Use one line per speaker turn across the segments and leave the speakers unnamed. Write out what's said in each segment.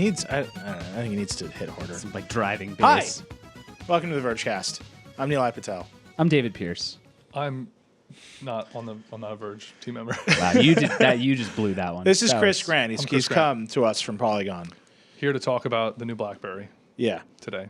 needs. I think he needs to hit harder.
Some, like driving
Hi,
bass.
welcome to the Vergecast. I'm Nilay Patel.
I'm David Pierce.
I'm not on the Verge team member.
Wow, you did that. You just blew that one.
This is
That
Chris
was-
Grant. He's come to us from Polygon.
Here to talk about the new BlackBerry
Yeah,
today.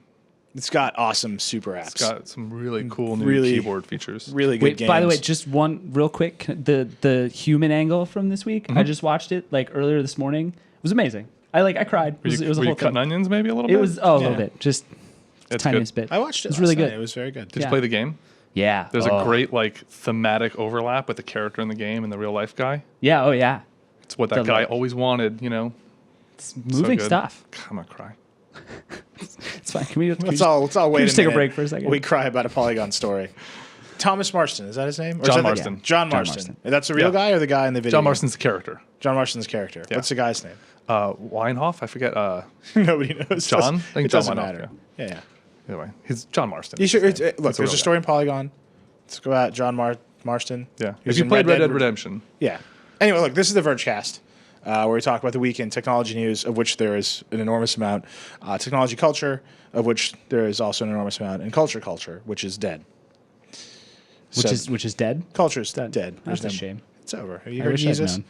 it's got awesome super apps.
It's got some really cool new
Really-
keyboard features.
really good
Wait,
games.
by the way, just one real quick. The human angle from this week. I just watched it like earlier this morning. It was amazing. I cried. It was a
were
whole
you cutting
thing.
onions maybe a little bit?
It was a little bit, just the
It's
tiniest bit.
I watched it.
It was
last
really
night.
good.
It was very good.
Did
Yeah.
you play the game?
Yeah.
There's a great like thematic overlap with the character in the game and the real life guy.
Yeah. Oh yeah.
It's what that
The,
guy
like-
always wanted, you know.
It's moving
good.
stuff.
I'm gonna cry.
It's fine. Can we
Let's all wait.
just take a break for a second?
We cry about a Polygon story. Thomas Marston, is that his name? Or is
John
that the-
Marston.
John Marston. That's the real
Yeah.
guy or the guy in the video?
John
game?
Marston's the character.
John Marston's character.
Yeah.
What's the guy's name?
Weinhoff, I forget.
Nobody knows.
John? I think
It
John
doesn't
Weinhoff,
matter. Yeah.
Either way, he's John Marston.
You sure?
His name.
Look,
That's
there's
real
a story
guy.
in Polygon. Let's go out. John Marston.
Yeah.
He was
If you
in
played Red Dead Redemption,
Yeah. Anyway, look, this is the Vergecast, where we talk about the week in technology news, of which there is an enormous amount, technology culture, of which there is also an enormous amount, and culture, which is dead.
Which is dead.
Culture's dead.
That's
There's
a
no-
shame.
It's over. Have you
I
heard
wish I'd
Jesus?
known.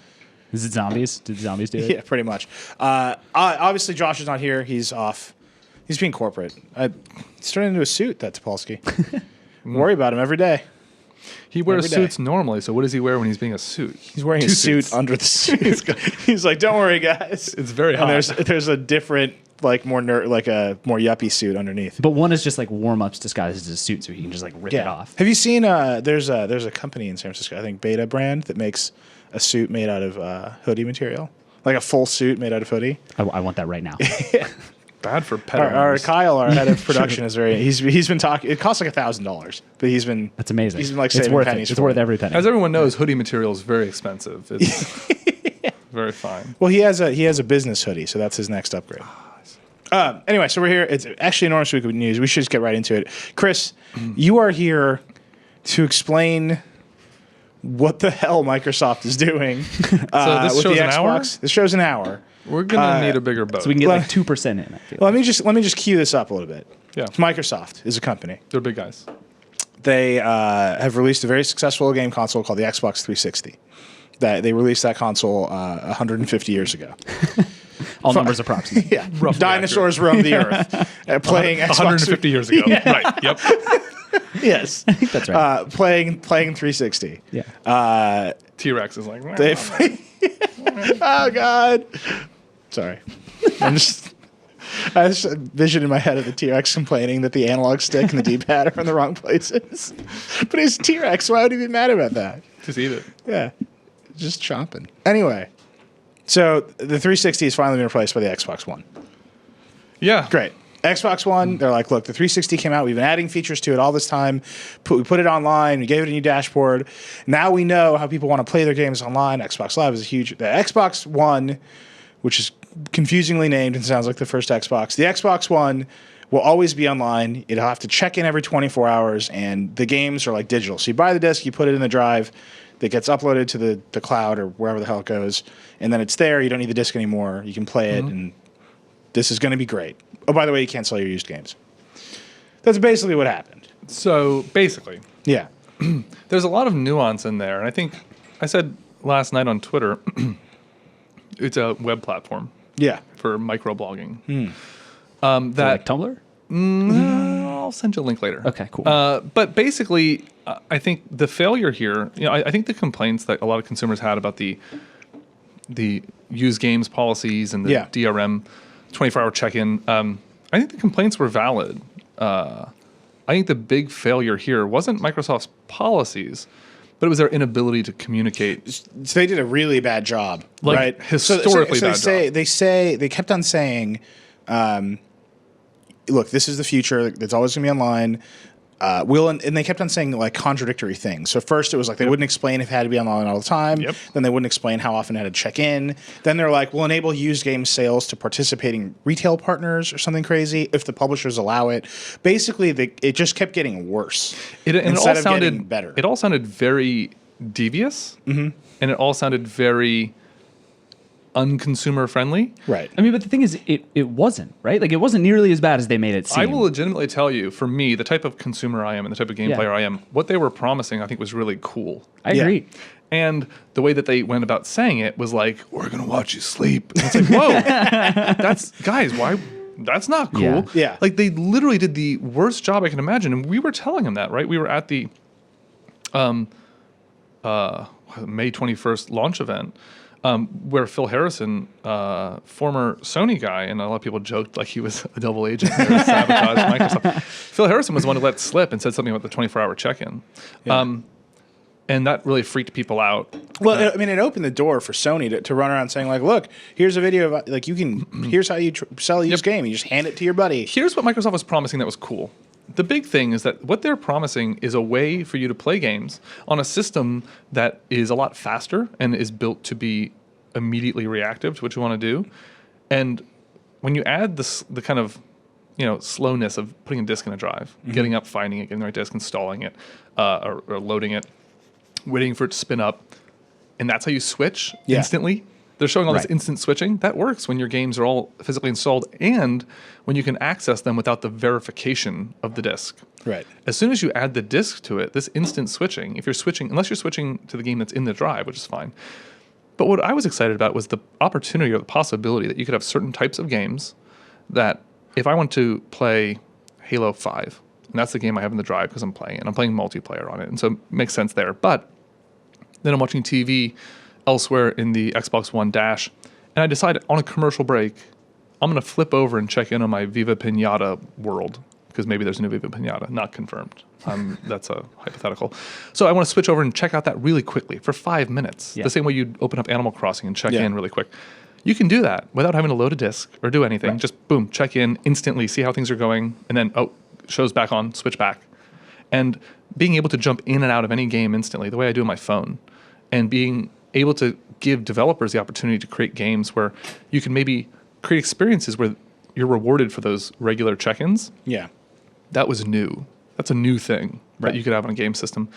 Is it zombies? Did zombies do it?
Yeah, pretty much. Obviously, Josh is not here. He's off. He's being corporate. He's turned into a suit, that Topolsky. Worry about him every day.
he wears
Every day.
suits normally. So what does he wear when he's being a suit?
He's wearing
Two
his suit
suits.
under the suit. He's like, "Don't worry, guys."
It's very hot.
And there's a different, like more like a more yuppie suit underneath.
But one is just like warm ups disguised as a suit, so he can just like rip it off.
Have you seen? There's a company in San Francisco, I think Beta brand, that makes a suit made out of hoodie material, like a full suit made out of hoodie.
I want that right now.
Bad for pet
Our
owners.
Kyle, our head of production, is very. He's been talking. It costs like $1,000, but he's been.
That's amazing.
He's been like
it's
saving
worth
pennies.
it. It's
for
worth
it.
every penny.
As everyone knows, hoodie material is very expensive. It's very fine.
Well, he has a business hoodie, so that's his next upgrade. Anyway, so we're here. It's actually an enormous week of news. We should just get right into it. Chris, you are here to explain what the hell Microsoft is doing.
So this
with
show's
the
an hour?
Xbox. This show's an hour.
We're gonna need a bigger boat.
so we can get
Well-
like 2% in. I feel.
Let me just cue this up a little bit.
Yeah.
Microsoft is a company.
They're big guys.
They have released a very successful game console called the Xbox 360. That they released that console 150 years ago.
All numbers approximate.
Yeah,
Roughly
dinosaurs roamed the earth playing Xbox.
150 years ago. Right. Yep.
Yes,
I think that's right.
playing 360.
Yeah.
T-Rex is like.
They, oh God, sorry. I just vision in my head of the T-Rex complaining that the analog stick and the D-pad are in the wrong places. But he's T-Rex. Why would he be mad about that?
Just eat it.
Yeah, just chomping. Anyway, so the 360 is finally been replaced by the Xbox One.
Yeah.
Great. Xbox One, they're like, look, the 360 came out. We've been adding features to it all this time. We put it online. We gave it a new dashboard. Now we know how people want to play their games online. Xbox Live is a huge... The Xbox One, which is confusingly named and sounds like the first Xbox. The Xbox One will always be online. It'll have to check in every 24 hours, and the games are like digital. So you buy the disc, you put it in the drive, that gets uploaded to the cloud or wherever the hell it goes, and then it's there. You don't need the disc anymore. You can play it, and this is going to be great. Oh, by the way, you can't sell your used games. That's basically what happened.
So basically,
Yeah.
there's a lot of nuance in there, and I think I said last night on Twitter, it's a web platform
Yeah.
for microblogging.
That like Tumblr?
I'll send you a link later.
Okay, cool.
But basically, I think the failure here, I think the complaints that a lot of consumers had about the use games policies and the
Yeah.
DRM 24-hour check-in, I think the complaints were valid. I think the big failure here wasn't Microsoft's policies, but it was their inability to communicate.
So they did a really bad job,
Like,
right?
historically bad job.
They kept on saying, look, this is the future. It's always going to be online. And they kept on saying like contradictory things. So first it was like they wouldn't explain if it had to be online all the time.
Yep.
Then they wouldn't explain how often it had to check in. Then they're like, we'll enable used game sales to participating retail partners or something crazy if the publishers allow it. Basically, it just kept getting worse instead of getting better.
It all sounded very devious, and it all sounded very unconsumer friendly.
Right.
I mean, but the thing is, it wasn't, right? Like, it wasn't nearly as bad as they made it seem.
I will legitimately tell you, for me, the type of consumer I am and the type of game
Yeah.
player I am, what they were promising, I think, was really cool.
I
Yeah.
agree.
And the way that they went about saying it was like, "We're gonna watch you sleep." And it's like, whoa, guys, why? That's not cool.
Yeah.
Yeah.
Like they literally did the worst job I can imagine, and we were telling them that, right? We were at the May 21st launch event. Where Phil Harrison, former Sony guy, and a lot of people joked like he was a double agent there to sabotage Microsoft. Phil Harrison was the one who let slip and said something about the 24-hour check-in.
Yeah.
And that really freaked people out.
Well, I mean, it opened the door for Sony to run around saying, like, look, here's a video of, like, you can, here's how you sell a used game. You just hand it to your buddy.
Here's what Microsoft was promising that was cool. The big thing is that what they're promising is a way for you to play games on a system that is a lot faster and is built to be immediately reactive to what you want to do. And when you add the kind of slowness of putting a disk in a drive, getting up, finding it, getting the right disk, installing it, or loading it, waiting for it to spin up, and that's how you switch instantly. They're showing all this instant switching. That works when your games are all physically installed and when you can access them without the verification of the disk.
Right.
As soon as you add the disk to it, this instant switching, if you're switching, unless you're switching to the game that's in the drive, which is fine. But what I was excited about was the opportunity or the possibility that you could have certain types of games that if I want to play Halo 5, and that's the game I have in the drive because I'm playing it, and I'm playing multiplayer on it, and so it makes sense there. But then I'm watching TV elsewhere in the Xbox One Dash, and I decide on a commercial break, I'm going to flip over and check in on my Viva Pinata world, because maybe there's a new Viva Pinata, not confirmed. That's a hypothetical. So I want to switch over and check out that really quickly for 5 minutes, the same way you'd open up Animal Crossing and check in really quick. You can do that without having to load a disk or do anything. Just boom, check in instantly, see how things are going, and then, show's back on, switch back. And being able to jump in and out of any game instantly, the way I do on my phone, and being able to give developers the opportunity to create games where you can maybe create experiences where you're rewarded for those regular check-ins.
Yeah.
That was new. That's a new thing that you could have on a game system.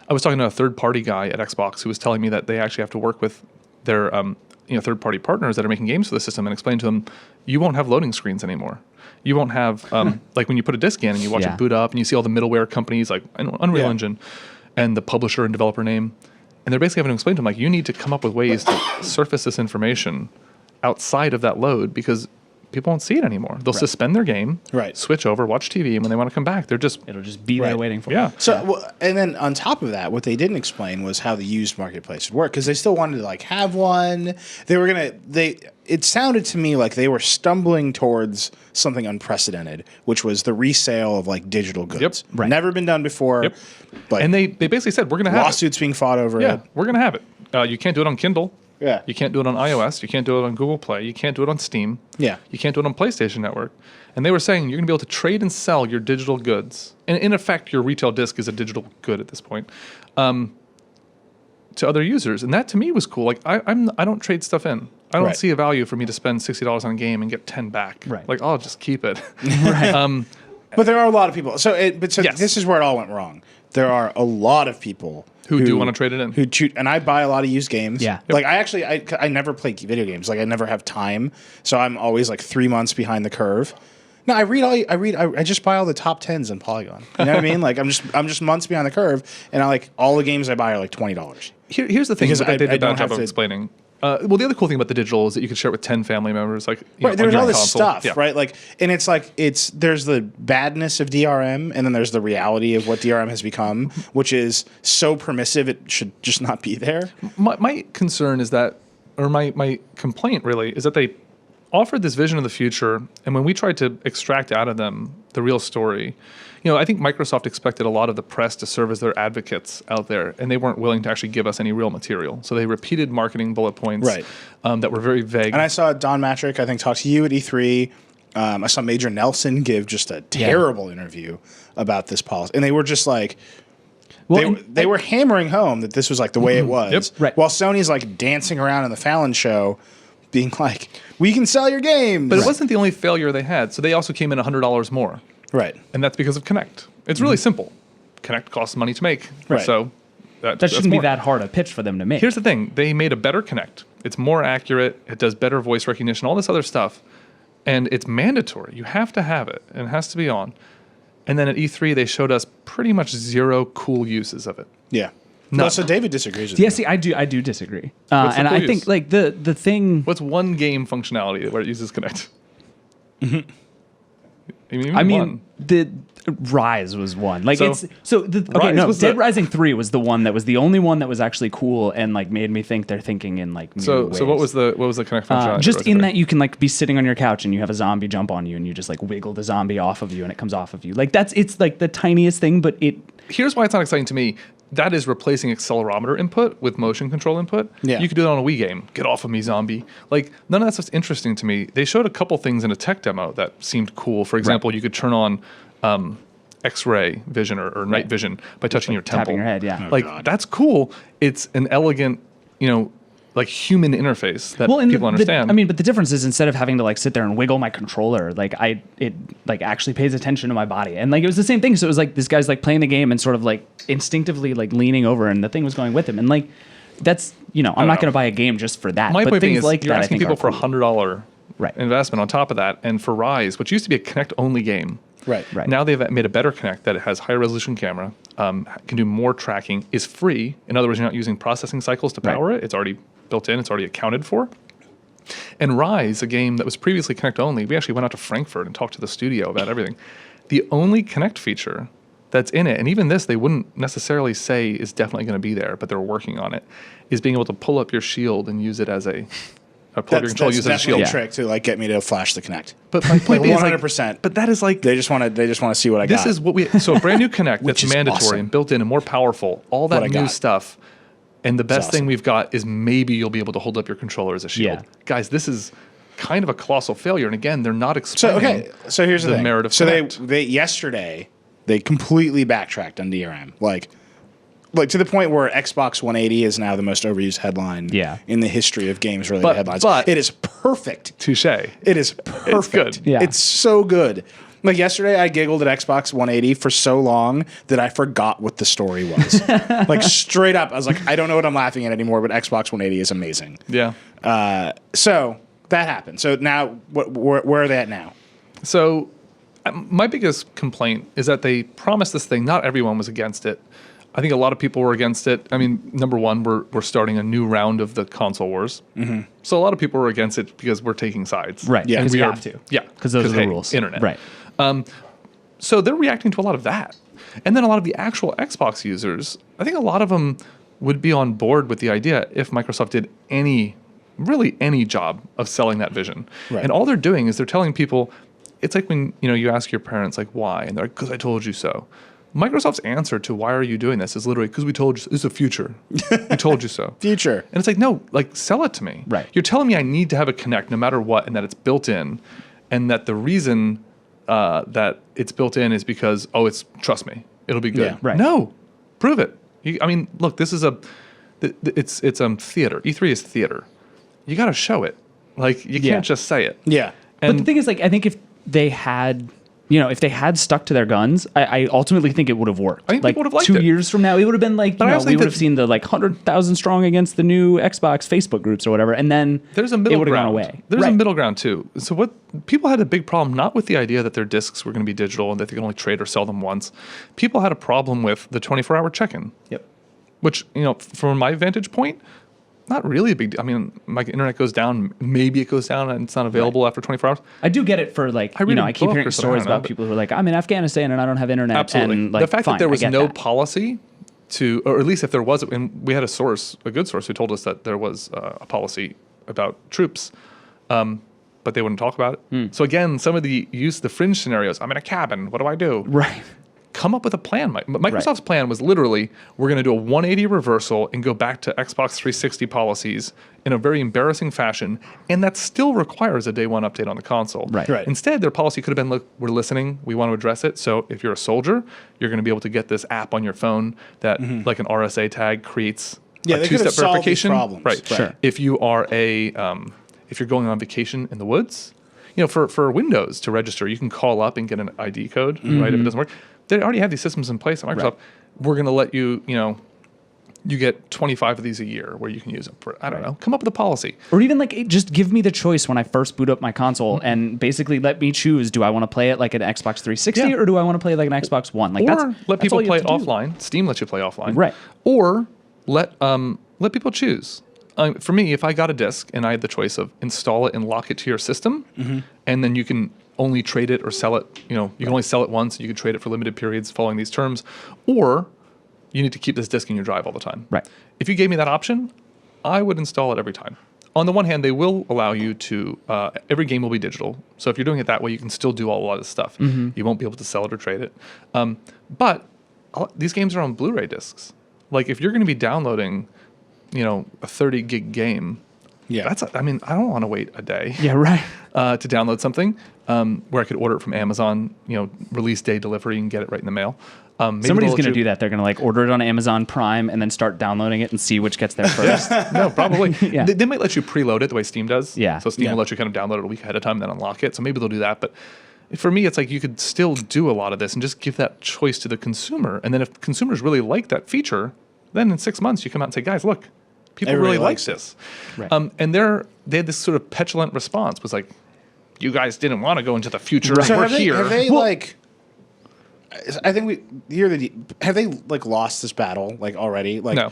I was talking to a third-party guy at Xbox who was telling me that they actually have to work with their third-party partners that are making games for the system and explain to them, you won't have loading screens anymore. You won't have, like when you put a disc in and you watch it boot up and you see all the middleware companies like Unreal Engine and the publisher and developer name. And they're basically having to explain to them, like, you need to come up with ways to surface this information outside of that load because people won't see it anymore. They'll suspend their game, switch over, watch TV, and when they want to come back, it'll
just be there waiting for them.
So, and then on top of that, what they didn't explain was how the used marketplace would work because they still wanted to like have one. It sounded to me like they were stumbling towards something unprecedented, which was the resale of like digital goods. Never been done before. But
and they basically said, we're going to have
lawsuits being fought over it.
We're going to have it. You can't do it on Kindle.
Yeah.
You can't do it on iOS. You can't do it on Google Play. You can't do it on Steam.
Yeah.
You can't do it on PlayStation Network. And they were saying you're going to be able to trade and sell your digital goods. And in effect, your retail disc is a digital good at this point, to other users. And that to me was cool. Like I don't trade stuff in. I don't see a value for me to spend $60 on a game and get 10 back. Like I'll just keep it.
But there are a lot of people. This is where it all went wrong. There are a lot of people
who do want to trade it in.
And I buy a lot of used games.
Yeah.
Like I never play video games. Like I never have time. So I'm always like 3 months behind the curve. No, I just buy all the top 10s in Polygon. You know what I mean? Like I'm just months behind the curve, and I like all the games I buy are like $20.
Here's the thing
Because
that they did
I
a bad
don't
job
have
of explaining. Well, the other cool thing about the digital is that you could share it with 10 family members. Like,
there's all this stuff, right? Like, and it's like there's the badness of DRM, and then there's the reality of what DRM has become, which is so permissive it should just not be there.
My concern is that, or my complaint really, is that they offered this vision of the future, and when we tried to extract out of them the real story, I think Microsoft expected a lot of the press to serve as their advocates out there, and they weren't willing to actually give us any real material. So they repeated marketing bullet points that were very vague.
And I saw Don Matrick, I think, talk to you at E3. I saw Major Nelson give just a terrible interview about this policy. And they were just like, they were hammering home that this was like the way it was. While Sony's like dancing around in the Fallon show being like, we can sell your games.
But it wasn't the only failure they had. So they also came in $100 more.
Right.
And that's because of Kinect. It's really simple. Kinect costs money to make.
Right.
So
that shouldn't be that hard a pitch for them to make.
Here's the thing. They made a better Kinect. It's more accurate. It does better voice recognition, all this other stuff. And it's mandatory. You have to have it, and it has to be on. And then at E3, they showed us pretty much zero cool uses of it.
Yeah.
None.
No, so David disagrees with
Yeah,
you.
see, I do disagree.
What's the
And
cool
I
use?
think like the thing.
What's one game functionality where it uses Kinect?
I mean, the Rise was one. Like
So, Rise was
Dead
the-
Rising 3 was the one that was the only one that was actually cool and like made me think they're thinking in like new ways.
So what was the Kinect functionality?
Just in that you can like be sitting on your couch and you have a zombie jump on you and you just like wiggle the zombie off of you and it comes off of you. Like it's like the tiniest thing, but it.
Here's why it's not exciting to me. That is replacing accelerometer input with motion control input.
Yeah.
You could do it on a Wii game. Get off of me, zombie. Like, none of that stuff's interesting to me. They showed a couple things in a tech demo that seemed cool. For example, you could turn on X-ray vision or night vision by touching your temple.
tapping your head, yeah.
Like,
God.
that's cool. It's an elegant, like human interface that
and
people understand.
but the difference is instead of having to like sit there and wiggle my controller, like it like actually pays attention to my body. And like it was the same thing. So it was like this guy's like playing the game and sort of like instinctively like leaning over and the thing was going with him. And like that's I'm not
know.
going to buy a game just for that.
My
but
point being
things
is
like
you're
that, I
asking
think
people for
are cool.
$100
Right.
investment on top of that. And for Rise, which used to be a Kinect-only game,
Right.
Right.
now they've made a better Kinect that it has higher resolution camera, can do more tracking, is free. In other words, you're not using processing cycles to power it. It's already built in. It's already accounted for. And Rise, a game that was previously Kinect only, we actually went out to Frankfurt and talked to the studio about everything. The only Kinect feature that's in it, and even this they wouldn't necessarily say is definitely going to be there, but they're working on it, is being able to pull up your shield and use it as a pull up your control, use it as a
definitely
shield.
a trick to like get me to flash the Kinect.
But my point is, like,
100%.
but that is like
They just want to see what I got.
this is what we so a brand new Kinect
Which
that's
is
mandatory
awesome.
and built in and more powerful. All that
What I
new
got.
stuff, and the best
awesome.
thing we've got is maybe you'll be able to hold up your controller as a shield.
Yeah.
Guys, this is kind of a colossal failure. And again, they're not
So
explaining.
so here's the thing.
merit of
so
Kinect.
they yesterday they completely backtracked on DRM, like to the point where Xbox 180 is now the most overused headline in the history of games related headlines.
but-
it is perfect.
Touche.
It is perfect.
good.
Yeah.
It's so good. Like yesterday, I giggled at Xbox 180 for so long that I forgot what the story was. Like straight up, I was like, I don't know what I'm laughing at anymore. But Xbox 180 is amazing.
Yeah.
So that happened. So now, where are they at now?
So my biggest complaint is that they promised this thing. Not everyone was against it. I think a lot of people were against it. I mean, number one, we're starting a new round of the console wars. Mm-hmm. So a lot of people were against it because we're taking sides.
Right.
Yeah.
Because
we
you
are-
have to.
Yeah.
Because those are the
hey,
rules.
Internet.
Right.
So they're reacting to a lot of that. And then a lot of the actual Xbox users, I think a lot of them would be on board with the idea if Microsoft did really any job of selling that vision.
Right.
And all they're doing is they're telling people, it's like when you ask your parents like why, and they're like, because I told you so. Microsoft's answer to why are you doing this is literally because we told you so. This is the future. We told you so.
Future.
And it's like, no, like sell it to me.
Right.
You're telling me I need to have a Kinect no matter what, and that it's built in, and that the reason that it's built in is because trust me, it'll be good.
Yeah.
Right.
No, prove it. Look, this is it's theater. E3 is theater. You got to show it. Like you
Yeah.
can't just say it.
Yeah.
But
And
the thing is, like, I think if they had, if they had stuck to their guns, I ultimately think it would have worked.
I think
like
people would have liked
2
it.
years from now, it would have been like,
But I also
we
think
would
that-
have seen the like 100,000 strong against the new Xbox Facebook groups or whatever, and then
there's a middle
it would have
ground.
gone away.
There's a
Right.
middle ground too. So what people had a big problem not with the idea that their discs were going to be digital and that they could only trade or sell them once. People had a problem with the 24-hour check-in.
Yep.
Which, from my vantage point, not really a big deal. I mean, my internet goes down. Maybe it goes down and it's not available after 24 hours.
I do get it for like,
I read a
I keep
book
hearing
or something, I
stories
don't know,
about
but-
people who are like, I'm in Afghanistan and I don't have internet.
Absolutely.
And, like,
The fact
fine,
that there
I
was
get
no
that.
policy to, or at least if there was, and we had a good source who told us that there was a policy about troops, but they wouldn't talk about it. So again, some of the fringe scenarios, I'm in a cabin, what do I do?
Right.
Come up with a plan. Microsoft's plan was literally, we're going to do a 180 reversal and go back to Xbox 360 policies in a very embarrassing fashion, and that still requires a day one update on the console.
Right.
Right.
Instead, their policy could have been, look, we're listening, we want to address it, so if you're a soldier, you're going to be able to get this app on your phone that, like an RSA tag, creates
Yeah,
a
they could have
two-step
solved these
verification.
problems.
Right.
Sure.
If you are if you're going on vacation in the woods, for Windows to register, you can call up and get an ID code, right? If it doesn't work, they already have these systems in place at Microsoft.
Right.
We're going to let you, you get 25 of these a year where you can use them for, I don't know, come up with a policy.
Or even like just give me the choice when I first boot up my console and basically let me choose, do I want to play it like an Xbox 360 or do I want to play it like an Xbox One? Like
Or let people play it
to do.
offline. Steam lets you play offline.
Right.
Or let people choose. For me, if I got a disc and I had the choice of install it and lock it to your system, and then you can only trade it or sell it, you can only sell it once, you can trade it for limited periods following these terms, or you need to keep this disc in your drive all the time.
Right.
If you gave me that option, I would install it every time. On the one hand, they will allow you to, every game will be digital. So if you're doing it that way, you can still do a lot of this stuff. You won't be able to sell it or trade it. But these games are on Blu-ray discs. Like if you're going to be downloading, a 30 gig game, I don't want to wait a day.
Yeah, right.
To download something where I could order it from Amazon, release day delivery and get it right in the mail.
Somebody's going to do that. They're going to like order it on Amazon Prime and then start downloading it and see which gets there first.
No, probably.
Yeah.
They might let you preload it the way Steam does.
Yeah.
So Steam will let you kind of download it a week ahead of time and then unlock it. So maybe they'll do that. But for me, it's like you could still do a lot of this and just give that choice to the consumer. And then if consumers really like that feature, then in 6 months you come out and say, guys, look, people really like this.
Right.
And they had this sort of petulant response was like, you guys didn't want to go into the future.
So
We're
have
here.
Have they I think have they like lost this battle like already? Like
No,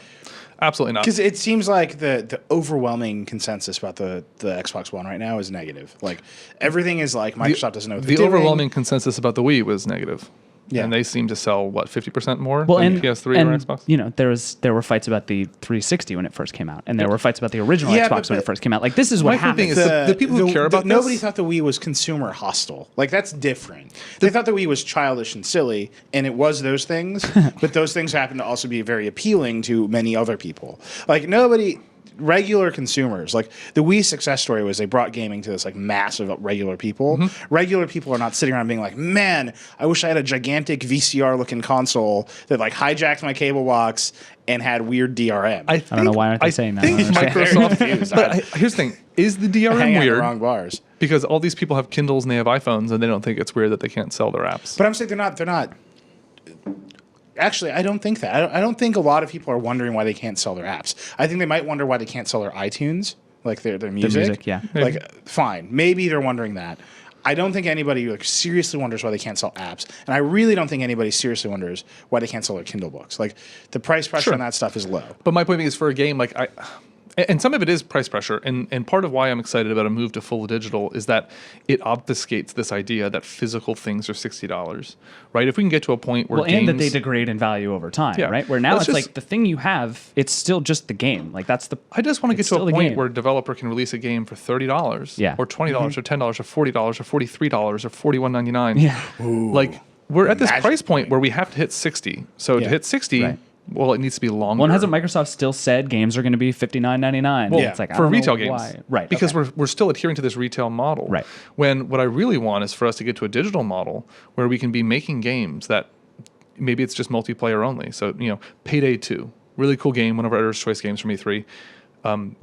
absolutely not.
because it seems like the overwhelming consensus about the Xbox One right now is negative. Like everything is like Microsoft doesn't know what they're
The
doing.
overwhelming consensus about the Wii was negative.
Yeah.
And they seem to sell, 50% more
Well,
than
and
PS3
and,
or Xbox?
there were fights about the 360 when it first came out, and there were fights about the original
Yeah,
Xbox when
but
it first came out. Like this is what
my
happened.
thing is the people who care about
nobody
this,
thought the Wii was consumer hostile. Like that's different. They thought the Wii was childish and silly, and it was those things. But those things happen to also be very appealing to many other people. Like regular consumers, like the Wii success story was they brought gaming to this like mass of regular people. Regular people are not sitting around being like, man, I wish I had a gigantic VCR looking console that like hijacked my cable box and had weird DRM.
I don't know why aren't they saying that.
I think
I don't
Microsoft. But here's the thing: is the DRM
hang out in the
weird?
wrong bars.
Because all these people have Kindles and they have iPhones, and they don't think it's weird that they can't sell their apps.
But I'm saying they're not. Actually, I don't think that. I don't think a lot of people are wondering why they can't sell their apps. I think they might wonder why they can't sell their iTunes, like their music.
music, yeah.
Like, fine. Maybe they're wondering that. I don't think anybody like seriously wonders why they can't sell apps. And I really don't think anybody seriously wonders why they can't sell their Kindle books. Like, the price pressure on that stuff is low.
But my point is, for a game like and some of it is price pressure, and part of why I'm excited about a move to full digital is that it obfuscates this idea that physical things are $60, right? If we can get to a point where
and that they degrade in value over time,
Yeah.
right? Where now
Let's
it's
just-
like the thing you have, it's still just the game. Like that's the.
I just want to get
it's
to
still
a
the
point
game.
where a developer can release a game for $30,
Yeah.
or $20, or $10, or $40, or $43, or $41.99.
Yeah.
Like we're at this
Magic
price point
point.
where we have to hit 60. So to hit 60,
Right.
well, it needs to be longer.
Well, and hasn't Microsoft still said games are going to be $59.99?
Well,
It's like, I
for
don't know
retail games,
why. Right?
Because
okay.
we're still adhering to this retail model,
Right.
When what I really want is for us to get to a digital model where we can be making games that maybe it's just multiplayer only. So Payday 2, really cool game, one of our Editor's Choice games from E3,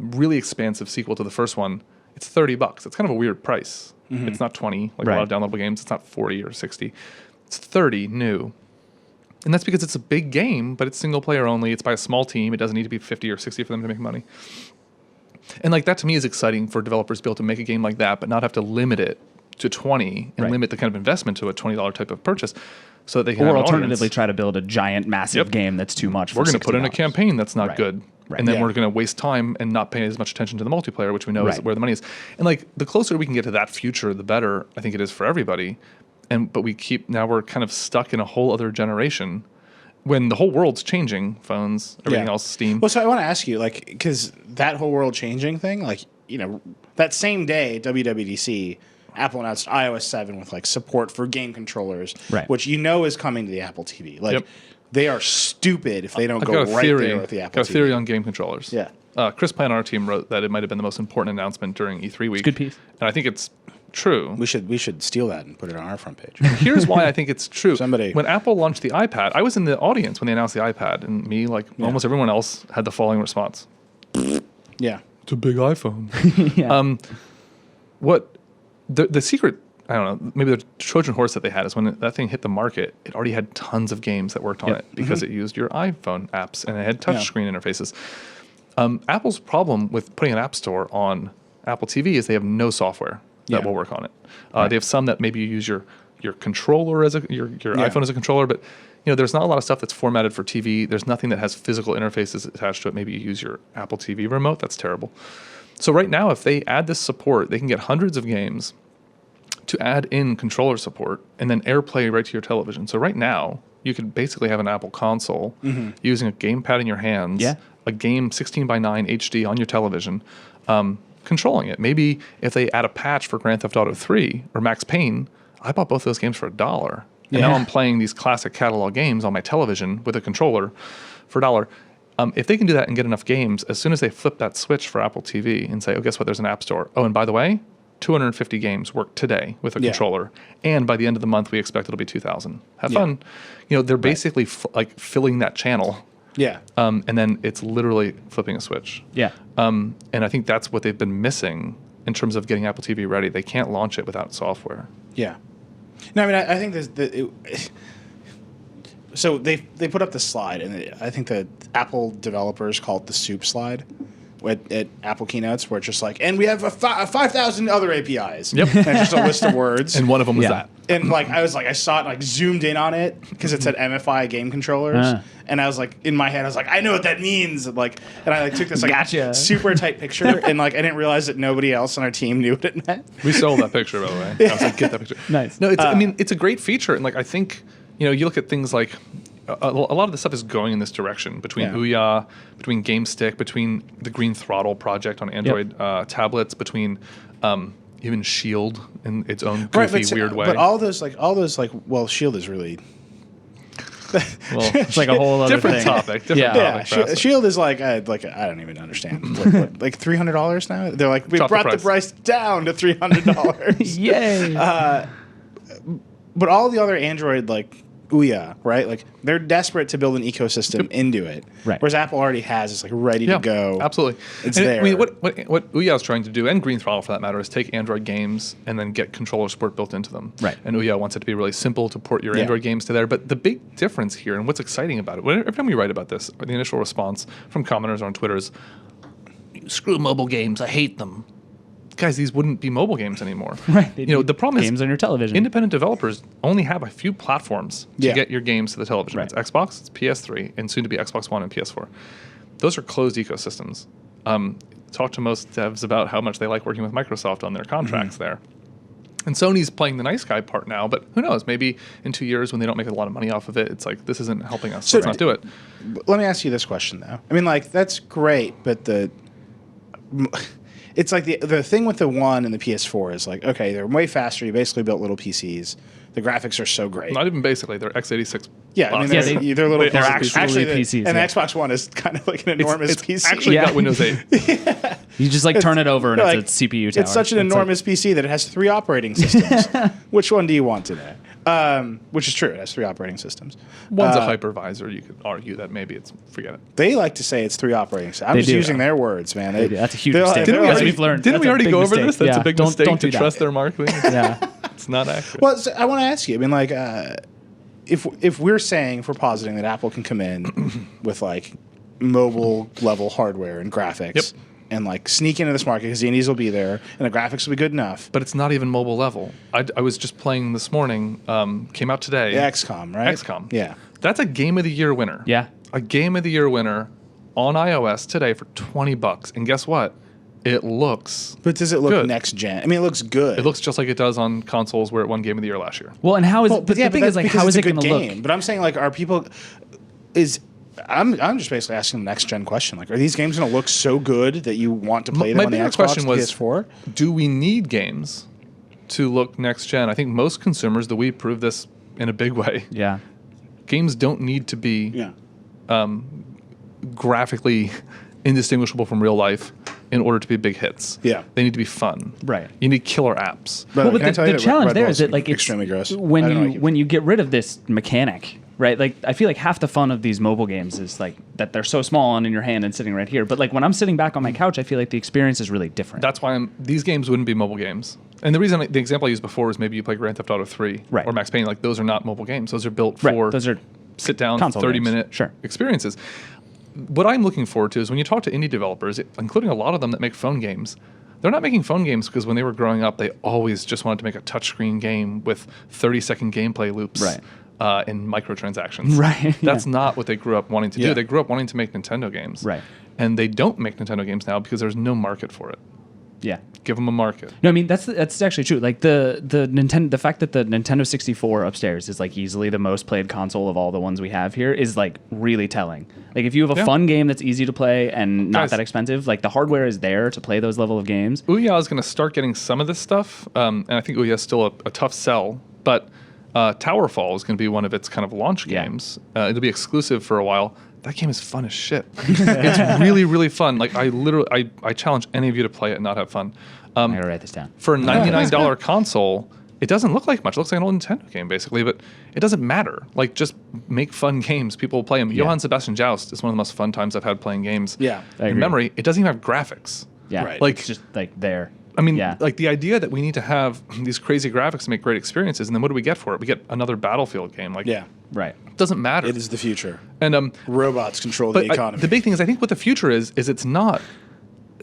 really expansive sequel to the first one. It's $30. It's kind of a weird price. It's not 20 like a lot of downloadable games. It's not 40 or 60. It's 30 new. And that's because it's a big game, but it's single player only. It's by a small team. It doesn't need to be 50 or 60 for them to make money. And like that to me is exciting for developers to be able to make a game like that, but not have to limit it to 20 and limit the kind of investment to a $20 type of purchase so that they can
Or
have an
alternatively,
audience.
try to build a giant, massive game that's too much.
We're
going to
put in a campaign that's not
Right.
good.
Right.
And then
Yeah.
we're going to waste time and not pay as much attention to the multiplayer, which we know is
Right.
where the money is. And like the closer we can get to that future, the better I think it is for everybody. But now we're kind of stuck in a whole other generation when the whole world's changing, phones, everything else, Steam.
Well, so I want to ask you, like, because that whole world changing thing, like, that same day, WWDC, Apple announced iOS 7 with like support for game controllers,
Right.
which is coming to the Apple TV. Like,
Yep.
they are stupid if they don't
I've
go
got a
right
theory.
there with the Apple
Got a
TV.
theory on game controllers.
Yeah.
Chris Pine on our team wrote that it might have been the most important announcement during E3 week.
good piece.
And I think it's true.
We should steal that and put it on our front page.
Here's why I think it's true.
Somebody-
When Apple launched the iPad, I was in the audience when they announced the iPad, and me, like almost everyone else, had the following response:
Yeah.
"It's a big iPhone."
Yeah.
What the secret I don't know, maybe the Trojan horse that they had is when that thing hit the market, it already had tons of games that worked on it because it used your iPhone apps and it had touchscreen interfaces. Apple's problem with putting an app store on Apple TV is they have no software that will work on it. They have some that maybe you use your controller as your iPhone as a controller, but there's not a lot of stuff that's formatted for TV. There's nothing that has physical interfaces attached to it. Maybe you use your Apple TV remote. That's terrible. So right now, if they add this support, they can get hundreds of games to add in controller support and then AirPlay right to your television. So right now, you could basically have an Apple console using a gamepad in your hands, a game 16:9 HD on your television, controlling it. Maybe if they add a patch for Grand Theft Auto 3 or Max Payne, I bought both those games for $1. And now I'm playing these classic catalog games on my television with a controller for $1. If they can do that and get enough games, as soon as they flip that switch for Apple TV and say, oh, guess what, there's an app store. Oh, and by the way, 250 games work today with a controller. And by the end of the month, we expect it'll be 2,000. Have fun. They're basically filling that channel.
Yeah.
And then it's literally flipping a switch.
Yeah.
And I think that's what they've been missing in terms of getting Apple TV ready. They can't launch it without software.
Yeah. No, I mean, I think so they put up the slide, and I think the Apple developers call it the soup slide at Apple keynotes, where it's just like, and we have 5,000 other APIs.
Yep.
And just a list of words.
And one of them was that.
And I saw it, zoomed in on it because it said MFI game controllers. And I was in my head, I was like, I know what that means. And I took this super tight picture, and I didn't realize that nobody else on our team knew what it meant.
We sold that picture, by the way. I was like, get that picture.
Nice.
No, it's a great feature. And I think, you look at things like a lot of the stuff is going in this direction between Ouya, between GameStick, between the Green Throttle project on Android tablets, between even Shield in its own goofy, weird way.
But all those Shield is really.
Well, it's a whole other
different
thing.
topic. Topic.
Shield is I don't even understand. $300 now. They're we brought the price down to $300.
Yay!
But all the other Android Ouya, right? They're desperate to build an ecosystem into it.
Right.
Whereas Apple already has it's ready to go.
Absolutely.
It's there.
I mean, what Ouya is trying to do, and Green Throttle for that matter, is take Android games and then get controller support built into them.
Right.
And Ouya wants it to be really simple to port your Android games to there. But the big difference here, and what's exciting about it, every time we write about this, the initial response from commenters on Twitter is, screw mobile games, I hate them. Guys, these wouldn't be mobile games anymore.
Right.
The problem is
games on your television.
Independent developers only have a few platforms to get your games to the television.
Right.
It's Xbox, it's PS3, and soon to be Xbox One and PS4. Those are closed ecosystems. Talk to most devs about how much they like working with Microsoft on their contracts there. And Sony's playing the nice guy part now, but who knows? Maybe in 2 years when they don't make a lot of money off of it, it's this isn't helping us. So let's not do it.
Let me ask you this question, though. I mean, that's great, but it's the thing with the One and the PS4 is okay, they're way faster. You basically built little PCs. The graphics are so great.
Not even basically, they're x86.
Yeah, I mean, they're little.
They're
PCs.
actually PCs.
And the Xbox One is kind of an enormous PC.
It's actually got Windows 8.
You just turn it over and it's a CPU tower.
It's such an enormous PC that it has 3 operating systems. Which one do you want today? Which is true. It has 3 operating systems.
One's a hypervisor. You could argue that maybe forget it.
They like to say it's 3 operating systems. I'm just using their words, man.
That's a huge mistake. As we've learned.
Didn't we already go over this? That's a big mistake
don't
to
do
trust their marketing.
Yeah.
It's not accurate.
Well, so I want to ask you. I mean, if we're saying, if we're positing that Apple can come in with mobile level hardware and graphics and sneak into this market because the indies will be there and the graphics will be good enough.
But it's not even mobile level. I was just playing this morning. Came out today.
XCOM, right?
XCOM.
Yeah.
That's a Game of the Year winner.
Yeah.
A Game of the Year winner on iOS today for $20. And guess what? It looks.
But does it look
good.
next gen? I mean, it looks good.
It looks just like it does on consoles where it won Game of the Year last year.
Well, and how is it? But the thing is, how is it going to look?
But I'm saying, are people? I'm just basically asking the next gen question. Are these games going to look so good that you want to play them on the Xbox,
question was,
PS4?
Do we need games to look next gen? I think most consumers, the Wii proved this in a big way.
Yeah.
Games don't need to be graphically indistinguishable from real life in order to be big hits.
Yeah.
They need to be fun.
Right.
You need killer apps.
But the challenge there is that it's
extremely gross.
When you get rid of this mechanic, right? I feel half the fun of these mobile games is that they're so small and in your hand and sitting right here. But when I'm sitting back on my couch, I feel the experience is really different.
That's why these games wouldn't be mobile games. And the example I used before was maybe you play Grand Theft Auto 3
Right.
or Max Payne. Like those are not mobile games. Those are built
Right.
for
Those are
sit down
console
30-minute
games. Sure.
experiences. What I'm looking forward to is when you talk to indie developers, including a lot of them that make phone games, they're not making phone games because when they were growing up, they always just wanted to make a touchscreen game with 30-second gameplay loops.
Right.
And microtransactions.
Right.
That's not what they grew up wanting to
Yeah.
do. They grew up wanting to make Nintendo games.
Right.
And they don't make Nintendo games now because there's no market for it.
Yeah.
Give them a market.
No, I mean that's actually true. Like the fact that the Nintendo 64 upstairs is like easily the most played console of all the ones we have here is like really telling. Like if you have a fun game that's easy to play and not
Guys.
that expensive, like the hardware is there to play those level of games.
Ouya is going to start getting some of this stuff, and I think Ouya is still a tough sell, but Towerfall is going to be one of its kind of launch
Yeah.
games. It'll be exclusive for a while. That game is fun as shit. It's really, really fun. Like I challenge any of you to play it and not have fun.
I gotta write this down.
For a $99 console, it doesn't look like much. It looks like an old Nintendo game, basically, but it doesn't matter. Like, just make fun games. People will play them.
Yeah.
Johann Sebastian Joust is one of the most fun times I've had playing games.
Yeah.
I
In
agree.
memory, it doesn't even have graphics.
Yeah.
Right.
Like-
It's just like there.
I mean,
Yeah.
like the idea that we need to have these crazy graphics to make great experiences, and then what do we get for it? We get another Battlefield game. Like,
Yeah.
Right.
it doesn't matter.
It is the future.
And
Robots control
but
the economy.
the big thing is, I think what the future is it's not.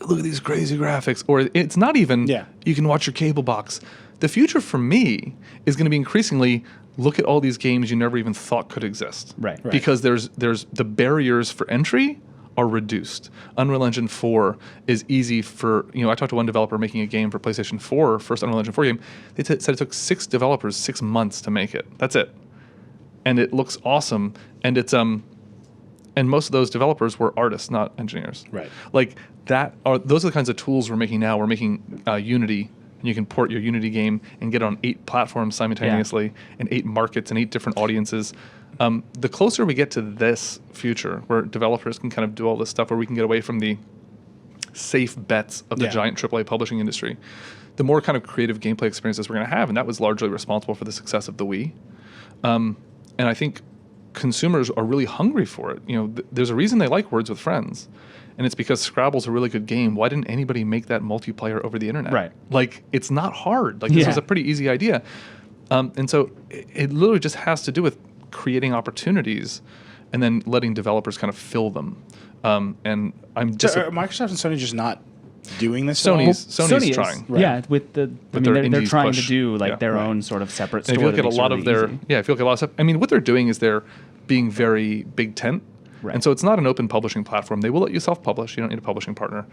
Look at these crazy graphics, or it's not even.
Yeah.
You can watch your cable box. The future for me is going to be increasingly look at all these games you never even thought could exist.
Right. Right.
Because there's the barriers for entry are reduced. Unreal Engine 4 is easy for, I talked to one developer making a game for PlayStation 4, first Unreal Engine 4 game. They said it took 6 developers 6 months to make it. That's it. And it looks awesome. And it's and most of those developers were artists, not engineers.
Right.
Like those are the kinds of tools we're making now. We're making Unity, and you can port your Unity game and get it on 8 platforms simultaneously in 8 markets and 8 different audiences. The closer we get to this future, where developers can kind of do all this stuff, where we can get away from the safe bets of the
Yeah.
giant AAA publishing industry, the more kind of creative gameplay experiences we're going to have, and that was largely responsible for the success of the Wii. And I think consumers are really hungry for it. There's a reason they like Words with Friends, and it's because Scrabble's a really good game. Why didn't anybody make that multiplayer over the internet?
Right.
Like, it's not hard. Like, this was a pretty easy idea. And so it literally just has to do with creating opportunities and then letting developers kind of fill them. And I'm just
So are Microsoft and Sony just not doing this? at all?
Sony's
is,
trying.
Right.
Yeah, with the
their
they're
indies
trying
push.
to do like
Yeah.
their
Right.
own sort of separate
And
store.
if you look
that
at a
makes it
lot
really
of their,
easy.
if you look at a lot of stuff, I mean, what they're doing is they're being very big tent.
Right.
And so it's not an open publishing platform. They will let you self-publish. You don't need a publishing partner.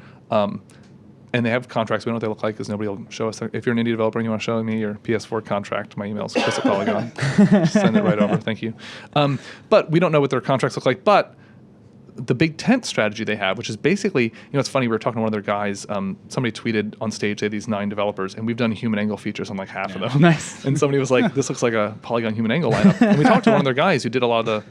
And they have contracts. We know what they look like because nobody will show us. If you're an indie developer and you want to show me your PS4 contract, my email's Chris at Polygon. Just send it right over. Thank you. But we don't know what their contracts look like. But the big tent strategy they have, which is basically, it's funny, we were talking to one of their guys. Somebody tweeted on stage, they had these 9 developers, and we've done human angle features on like half of them.
Nice.
And somebody was like, this looks like a Polygon human angle lineup. And we talked to one of their guys who did a lot of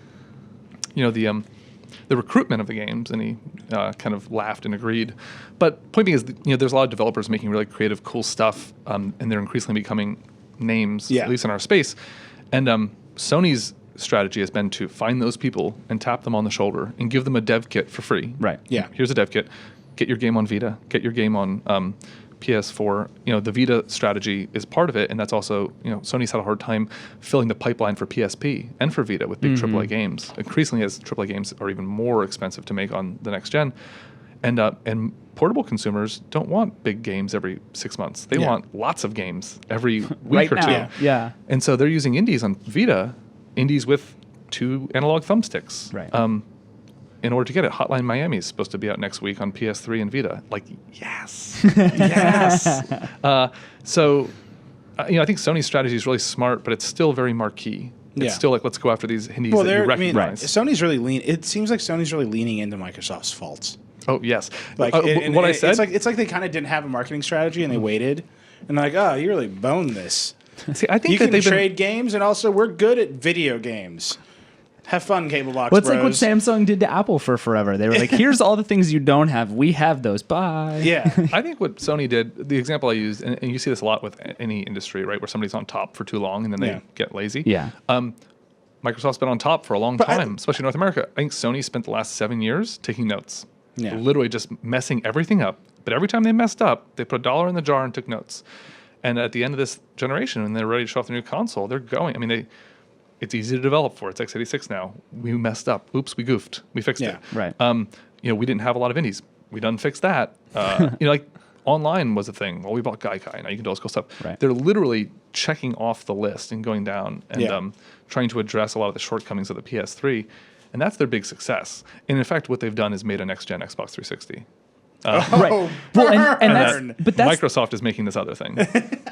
the recruitment of the games, and he kind of laughed and agreed. But point being is, there's a lot of developers making really creative, cool stuff, and they're increasingly becoming names,
Yeah.
at least in our space. And Sony's strategy has been to find those people and tap them on the shoulder and give them a dev kit for free.
Right.
Yeah.
Here's a dev kit. Get your game on Vita. Get your game on PS4. The Vita strategy is part of it, and that's also, Sony's had a hard time filling the pipeline for PSP and for Vita with big AAA games. Increasingly, as AAA games are even more expensive to make on the next gen, and portable consumers don't want big games every 6 months. They
Yeah.
want lots of games every week
Right
or
now.
two.
Yeah.
And so they're using indies on Vita, indies with 2 analog thumbsticks.
Right.
In order to get it. Hotline Miami is supposed to be out next week on PS3 and Vita. Like, yes. Yes. So, I think Sony's strategy is really smart, but it's still very marquee. It's
Yeah.
still like, let's go after these indies
Well,
that you
I mean,
recognize.
Sony's really it seems like Sony's really leaning into Microsoft's faults.
Oh, yes.
Like
What I said?
it's like they kind of didn't have a marketing strategy and they waited, and they're like, oh, you really boned this.
See, I think
You
that
can
they've
trade games, and also we're good at video games. Have fun, cable box.
Well, it's like what
bros.
Samsung did to Apple for forever. They were like, here's all the things you don't have. We have those. Bye.
Yeah,
I think what Sony did, the example I used, and you see this a lot with any industry, right, where somebody's on top for too long and then they
Yeah.
get lazy.
Yeah.
Microsoft's been on top for a long time, especially in North America. I think Sony spent the last 7 years taking notes,
Yeah.
literally just messing everything up. But every time they messed up, they put $1 in the jar and took notes. And at the end of this generation, when they're ready to show off the new console, they're going. I mean, it's easy to develop for. It's x86 now. We messed up. Oops, we goofed. We fixed it.
Right.
We didn't have a lot of indies. We done fixed that. Like online was a thing. Well, we bought Gaikai. Now you can do all this cool stuff.
Right.
They're literally checking off the list and going down and trying to address a lot of the shortcomings of the PS3. And that's their big success. And in fact, what they've done is made a next-gen Xbox 360.
Right. Well, but that's
Microsoft is making this other thing.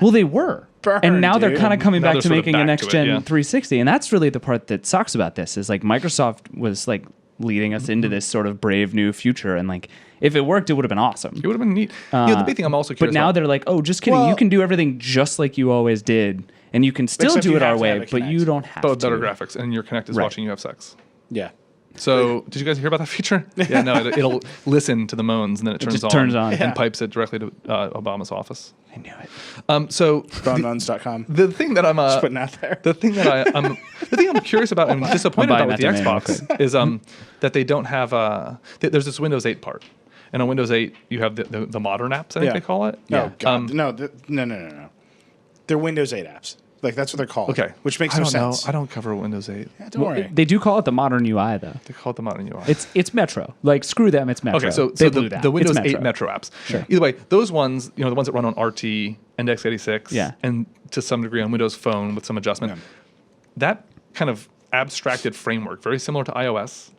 well, they were, and now they're kind of coming
Now
back
they're
to
sort of
making a
back
next
to it,
gen
yeah.
360, and that's really the part that sucks about this. Is like Microsoft was like leading us into this sort of brave new future, and like if it worked, it would have been awesome.
It would have been neat. The big thing I'm also curious
But now
about,
they're like, oh, just kidding.
Well-
you can do everything just like you always did, and you can still
Except
do
you
it
have
our
to
way,
have a
but
Kinect.
you don't have
but with
to.
better graphics, and your Kinect is
Right.
watching you have sex.
Yeah.
So, did you guys hear about that feature? Yeah, no, it'll listen to the moans and then it turns
just turns on.
and
Yeah.
pipes it directly to Obama's office.
I knew it.
So
Phonemoans.com.
the thing that I'm
Just putting out there.
the thing that I'm curious about and disappointed
I'm
about
buying
with the
that domain
Xbox is that they don't have there's this Windows 8 part, and on Windows 8 you have the modern apps, I think
Yeah.
they call it.
No, God. No. They're Windows 8 apps. Like, that's what they're called.
Okay,
Which makes
I
no
don't know.
sense.
I don't cover Windows 8.
Yeah, don't worry.
They do call it the modern UI though.
They call it the modern UI.
It's Metro. Like screw them. It's Metro.
Okay, so
They blew that.
the Windows
It's
8 Metro apps. Sure. Either way, those ones, the ones that run on RT and x86,
Yeah.
and to some degree on Windows Phone with some adjustment, that kind of abstracted framework, very similar to iOS.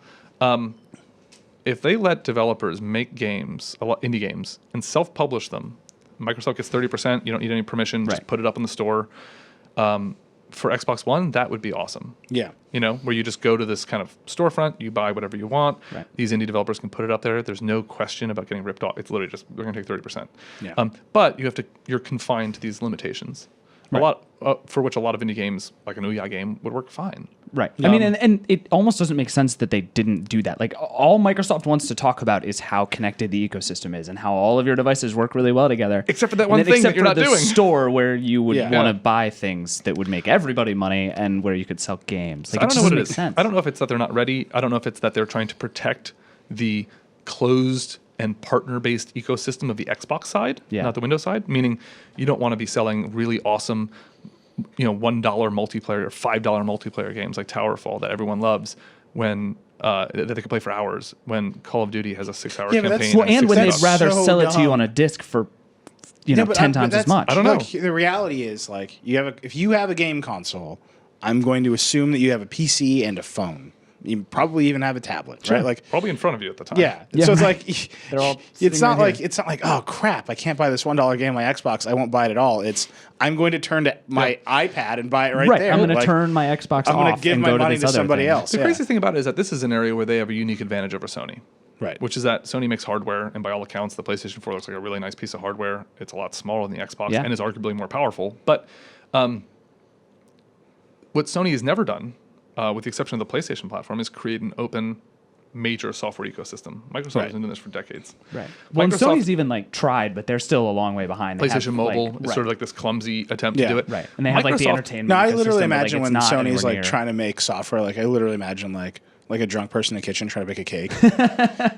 If they let developers make games, indie games, and self-publish them, Microsoft gets 30%. You don't need any permission. Just
Right.
put it up in the store. For Xbox One, that would be awesome.
Yeah.
Where you just go to this kind of storefront, you buy whatever you want.
Right.
These indie developers can put it up there. There's no question about getting ripped off. It's literally just they're going to take 30%.
Yeah.
But you're confined to these limitations.
Right.
A lot for which a lot of indie games, like an Ouya game, would work fine.
Right. I mean, and it almost doesn't make sense that they didn't do that. Like, all Microsoft wants to talk about is how connected the ecosystem is and how all of your devices work really well together.
Except for that
And
one
then
thing that
except
you're
for
not
the
doing.
store where you would
Yeah.
want
Yeah.
to buy things that would make everybody money and where you could sell games. Like,
I
it
don't
just
know what
doesn't
it
make
is.
sense.
I don't know if it's that they're not ready. I don't know if it's that they're trying to protect the closed and partner-based ecosystem of the Xbox side,
Yeah.
not the Windows side. Meaning, you don't want to be selling really awesome, $1 multiplayer or $5 multiplayer games like Towerfall that everyone loves when that they can play for hours. When Call of Duty has a 6-hour
Yeah, but
campaign.
that's-
Well, and when they'd
That's
rather
so
sell it to you
dumb.
on a disc for,
Yeah, but
10
but
times as
that's-
much.
I don't know.
Look, the reality is, like, if you have a game console, I'm going to assume that you have a PC and a phone. You probably even have a tablet, right? Like,
Probably in front of you at the time.
yeah.
Yeah,
So it's
right.
like
They're all
it's
sitting
not
right
like
here.
it's not like, oh crap, I can't buy this $1 game on my Xbox. I won't buy it at all. It's I'm going to turn to my iPad and buy it right there.
I'm going to
Like,
turn my Xbox
I'm
off
going to give
and
my
go
money
to
to
this other
somebody
thing.
else.
The
yeah.
craziest thing about it is that this is an area where they have a unique advantage over Sony.
Right.
Which is that Sony makes hardware, and by all accounts, the PlayStation 4 looks like a really nice piece of hardware. It's a lot smaller than the Xbox
Yeah.
and is arguably more powerful. But what Sony has never done, with the exception of the PlayStation platform, is create an open, major software ecosystem. Microsoft has been doing this for decades.
Right. Well, and
Microsoft-
Sony's even tried, but they're still a long way behind. They
PlayStation
have,
Mobile
like,
is
right,
sort of like this clumsy attempt
Yeah.
to do it.
right, and they have like the
Microsoft-
entertainment.
No, I
ecosystem,
literally
but, like,
imagine
it's
when
not
Sony's
anywhere
like
near.
trying to make software, like I literally imagine like a drunk person in the kitchen trying to bake a cake.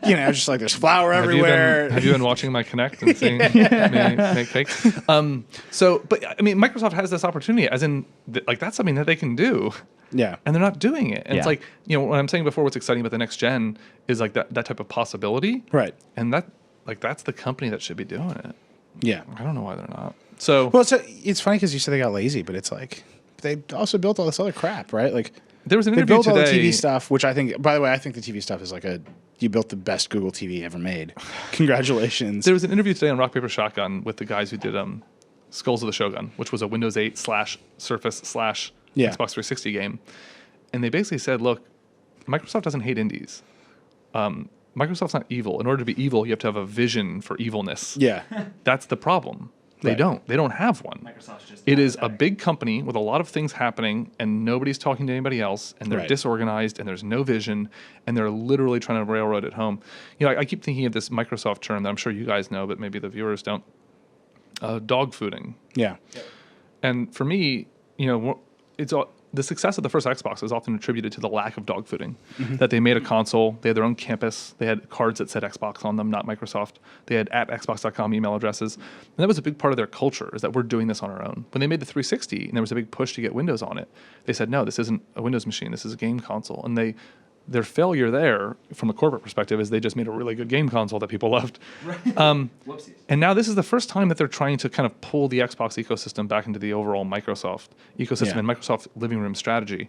Just like there's flour everywhere.
Have you been watching my Connect and seeing me make cakes? But I mean, Microsoft has this opportunity, as in, like, that's something that they can do.
Yeah.
And they're not doing it. And it's
Yeah.
like, what I'm saying before, what's exciting about the next gen is like that type of possibility.
Right.
And that's the company that should be doing it.
Yeah.
I don't know why they're not. So
Well, it's funny because you said they got lazy, but it's like they also built all this other crap, right? Like
there was an
they
interview
built all the
today.
TV stuff, which I think, by the way, I think the TV stuff is like you built the best Google TV ever made. Congratulations.
There was an interview today on Rock Paper Shotgun with the guys who did Skulls of the Shogun, which was a Windows 8 / Surface /
Yeah.
Xbox 360 game. And they basically said, look, Microsoft doesn't hate indies. Microsoft's not evil. In order to be evil, you have to have a vision for evilness.
Yeah.
That's the problem. They
Right.
don't. They don't have one.
Microsoft's just
It
not
is a
better.
big company with a lot of things happening, and nobody's talking to anybody else, and they're
Right.
disorganized, and there's no vision, and they're literally trying to railroad it home. I keep thinking of this Microsoft term that I'm sure you guys know, but maybe the viewers don't. Dog fooding.
Yeah.
And for me, it's all, the success of the first Xbox is often attributed to the lack of dogfooding. That they made a console, they had their own campus, they had cards that said Xbox on them, not Microsoft. They had @xbox.com email addresses. And that was a big part of their culture, is that we're doing this on our own. When they made the 360 and there was a big push to get Windows on it, they said, no, this isn't a Windows machine, this is a game console. And their failure there, from a corporate perspective, is they just made a really good game console that people loved.
Whoopsies.
And now this is the first time that they're trying to kind of pull the Xbox ecosystem back into the overall Microsoft ecosystem and Microsoft living room strategy,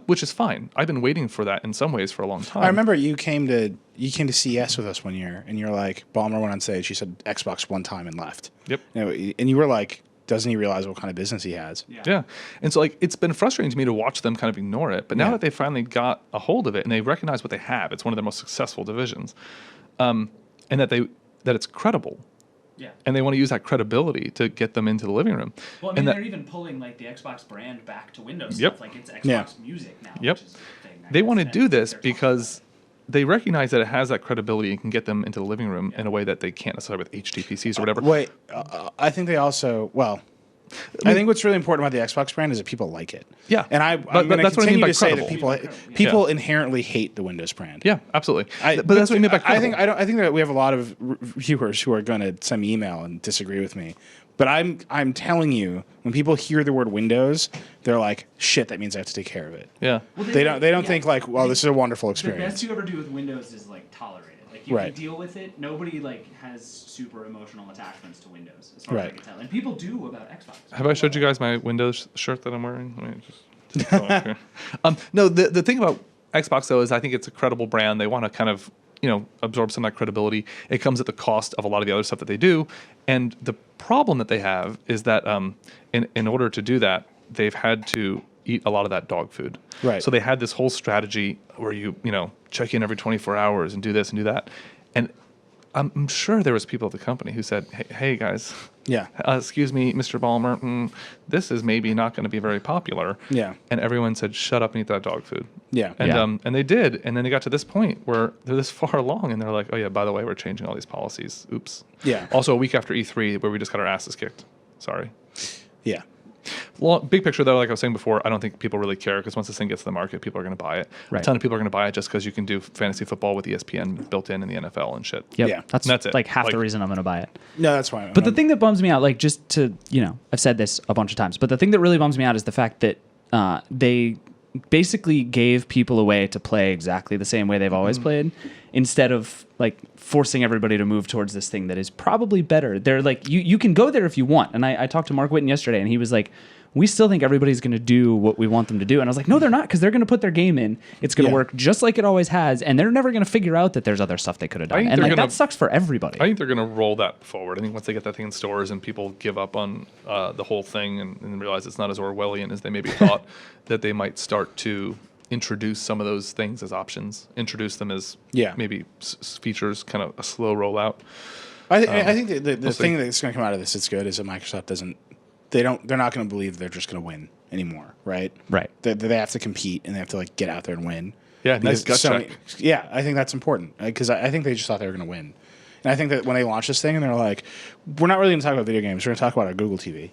which is fine. I've been waiting for that in some ways for a long time.
I remember you came to CES with us one year, and you're like, Ballmer went on stage. He said Xbox one time and left.
Yep.
And you were like, doesn't he realize what kind of business he has?
Yeah. And so like it's been frustrating to me to watch them kind of ignore it. But now that they finally got a hold of it and they recognize what they have, it's one of their most successful divisions. And that it's credible.
Yeah.
And they want to use that credibility to get them into the living room.
Well, I mean, they're even pulling like the Xbox brand back to Windows stuff. Like it's Xbox Music now.
Yep.
Which is the thing.
They want to do this because they recognize that it has that credibility and can get them into the living room in a way that they can't necessarily with HTPCs or whatever.
Wait, I think they also, I think what's really important about the Xbox brand is that people like it.
Yeah.
And I'm going to continue to say that people inherently hate the Windows brand.
Yeah, absolutely. But that's what I mean by credible.
I think that we have a lot of viewers who are going to send me email and disagree with me. But I'm telling you, when people hear the word Windows, they're like, shit, that means I have to take care of it.
Yeah.
Well, they don't think like, well, this is a wonderful experience.
The best you ever do with Windows is like tolerate it. Like you can deal with it. Nobody like has super emotional attachments to Windows, as far as I can tell. And people do about Xbox.
Have I showed you guys my Windows shirt that I'm wearing? Let me just go up here. No, the thing about Xbox though is I think it's a credible brand. They want to kind of absorb some of that credibility. It comes at the cost of a lot of the other stuff that they do. And the problem that they have is that in order to do that, they've had to eat a lot of that dog food.
Right.
So they had this whole strategy where you check in every 24 hours and do this and do that. And I'm sure there was people at the company who said, hey guys, excuse me, Mr. Ballmer, this is maybe not going to be very popular.
Yeah.
And everyone said, shut up and eat that dog food.
Yeah.
And they did. And then they got to this point where they're this far along and they're like, oh yeah, by the way, we're changing all these policies. Oops.
Yeah.
Also a week after E3 where we just got our asses kicked. Sorry.
Yeah.
Well, big picture though, like I was saying before, I don't think people really care because once this thing gets to the market, people are going to buy it.
Right.
A ton of people are going to buy it just because you can do fantasy football with ESPN built in the NFL and shit.
Yep.
Yeah.
That's
it.
like half the reason I'm going to buy it.
No, that's fine.
But the thing that bums me out, like just to, I've said this a bunch of times, but the thing that really bums me out is the fact that they basically gave people a way to play exactly the same way they've always played instead of like forcing everybody to move towards this thing that is probably better. They're like, you can go there if you want. And I talked to Mark Whitten yesterday and he was like, we still think everybody's going to do what we want them to do. And I was like, no, they're not, because they're going to put their game in. It's going to work just like it always has. And they're never going to figure out that there's other stuff they could have done. And like, that sucks for everybody.
I think they're going to roll that forward. I think once they get that thing in stores and people give up on the whole thing and realize it's not as Orwellian as they maybe thought, that they might start to introduce some of those things as options, introduce them as maybe features, kind of a slow rollout.
I think the thing that's going to come out of this that's good is that Microsoft doesn't. They're not going to believe they're just going to win anymore, right?
Right.
They have to compete and they have to like get out there and win.
Yeah, nice gut check.
Yeah, I think that's important because I think they just thought they were going to win, and I think that when they launched this thing and they're like, we're not really going to talk about video games, we're going to talk about our Google TV.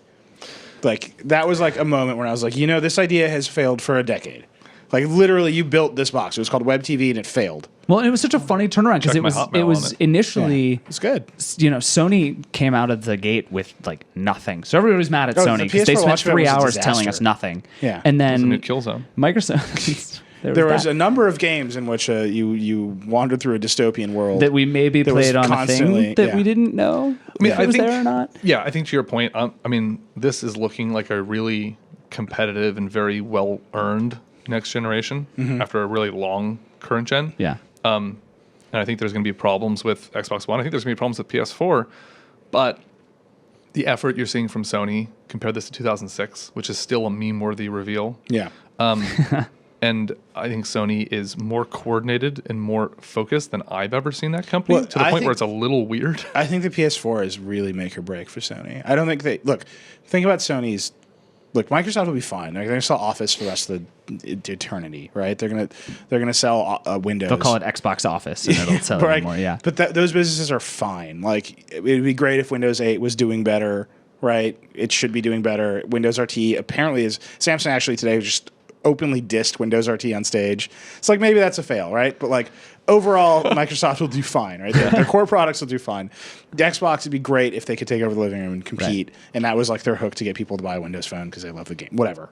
Like that was like a moment where I was like, this idea has failed for a decade. Like literally, you built this box. It was called Web TV and it failed.
Well, it was such a funny turnaround because it was initially
it's good.
Sony came out of the gate with like nothing, so everybody was mad at Sony because they spent 3 hours telling us nothing.
Yeah,
and then
it was a new Killzone.
Microsoft.
there was a number of games in which you wandered through a dystopian world
that we maybe played on a thing that we didn't know. I mean, was there or not?
Yeah, I think to your point. I mean, this is looking like a really competitive and very well earned next generation after a really long current gen.
Yeah.
And I think there's going to be problems with Xbox One. I think there's going to be problems with PS4. But the effort you're seeing from Sony, compare this to 2006, which is still a meme-worthy reveal.
Yeah.
And I think Sony is more coordinated and more focused than I've ever seen that company, to the point where it's a little weird.
I think the PS4 is really make or break for Sony. I don't think think about Sony's. Look, Microsoft will be fine. They're going to sell Office for the rest of the eternity, right? They're going to sell Windows.
They'll call it Xbox Office, and it'll sell it more. Yeah,
but those businesses are fine. Like it would be great if Windows 8 was doing better, right? It should be doing better. Windows RT apparently is. Samsung actually today just openly dissed Windows RT on stage. It's like maybe that's a fail, right? But like overall, Microsoft will do fine, right? Their core products will do fine. The Xbox would be great if they could take over the living room and compete, and that was like their hook to get people to buy a Windows Phone because they love the game. Whatever.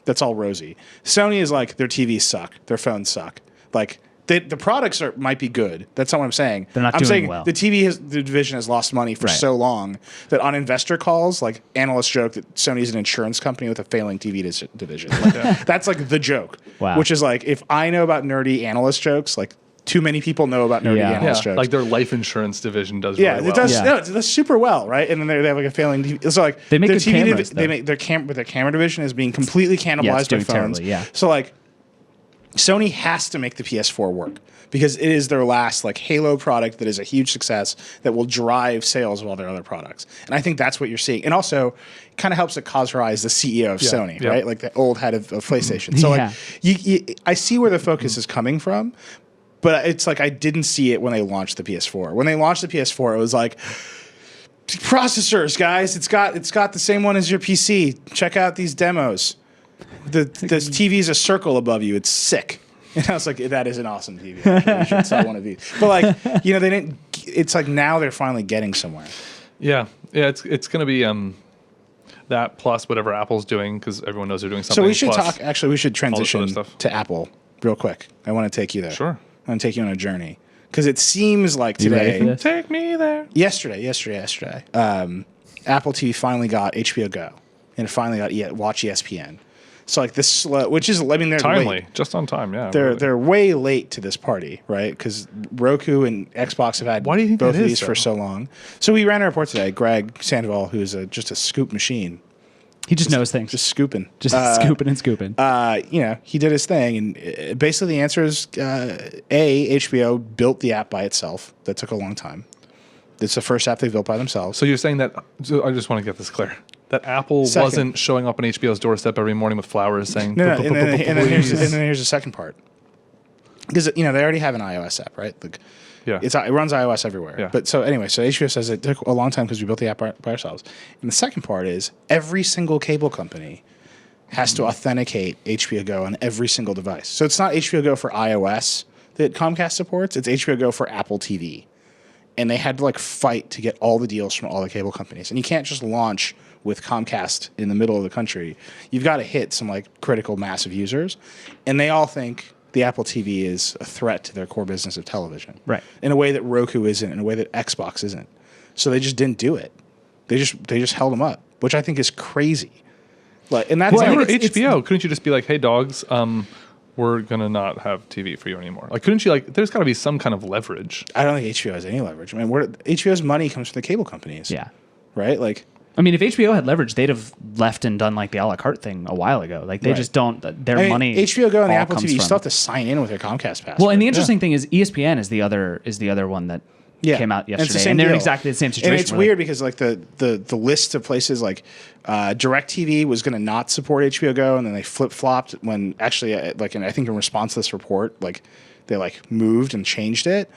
That's all rosy. Sony is like their TVs suck, their phones suck. Like the products might be good. That's not what I'm saying.
They're not
I'm
doing
saying
well.
The the division has lost money for so long that on investor calls, like analysts joke that Sony's an insurance company with a failing TV division. Like, that's like the joke.
Wow.
Which is like if I know about nerdy analyst jokes, like too many people know about nerdy analyst jokes.
Like their life insurance division does really well.
It does. No, it does super well, right? And then they have like a failing TV. So like
they make
their
good cameras,
they make their camera division is being completely cannibalized by phones.
Terribly,
So like Sony has to make the PS4 work because it is their last like Halo product that is a huge success that will drive sales of all their other products. And I think that's what you're seeing. And also it kind of helps to cauterize the CEO of Sony, right? Like the old head of PlayStation. So like I see where the focus is coming from. But it's like I didn't see it when they launched the PS4. When they launched the PS4, it was like processors, guys. It's got the same one as your PC. Check out these demos. The TV is a circle above you. It's sick. And I was like, that is an awesome TV. Actually. We should sell one of these. But like, they didn't. It's like now they're finally getting somewhere.
Yeah. It's going to be that plus whatever Apple's doing because everyone knows they're doing something.
So we should talk. Actually, we should transition
stuff.
to Apple real quick. I want to take you there.
Sure.
I'm going to take you on a journey. Because it seems like today...
Take me there.
Yesterday. Apple TV finally got HBO Go. And it finally got Watch ESPN. So like this slow... Which is... I mean, they're
timely.
late.
Just on time, yeah.
They're way late to this party, right? Because Roku and Xbox have had
Why do you think
both
that
of
is,
these
though?
for so long. So we ran a report today. Greg Sandoval, who's just a scoop machine...
He just knows things.
Just scooping.
Scooping and scooping.
He did his thing. And basically the answer is, HBO built the app by itself. That took a long time. It's the first app they built by themselves.
So you're saying that, so I just want to get this clear, that Apple wasn't showing up on HBO's doorstep every morning with flowers saying,
No. And then here's the second part. Because, they already have an iOS app, right? Like, it runs iOS everywhere.
Yeah.
But so anyway, so HBO says it took a long time because we built the app by ourselves. And the second part is every single cable company has to authenticate HBO Go on every single device. So it's not HBO Go for iOS that Comcast supports. It's HBO Go for Apple TV. And they had to like fight to get all the deals from all the cable companies. And you can't just launch with Comcast in the middle of the country. You've got to hit some like critical mass of users. And they all think the Apple TV is a threat to their core business of television.
Right.
In a way that Roku isn't, in a way that Xbox isn't. So they just didn't do it. They just held them up, which I think is crazy. Like, and that's
well, like, HBO. Couldn't you just be like, hey, dogs, we're going to not have TV for you anymore? Like, couldn't you, like, there's got to be some kind of leverage.
I don't think HBO has any leverage. I mean, HBO's money comes from the cable companies.
Yeah.
Right? Like,
I mean, if HBO had leverage, they'd have left and done like the a la carte thing a while ago. Like they just don't. Their money.
HBO Go and the
all
Apple
comes
TV, you
from-
still have to sign in with your Comcast password.
Well, and the interesting thing is ESPN is the other one that came out
And it's the
yesterday,
same
and they're in
deal.
exactly the same situation.
And it's weird because like the list of places like DirecTV was going to not support HBO Go, and then they flip flopped when actually I think in response to this report, like they like moved and changed it.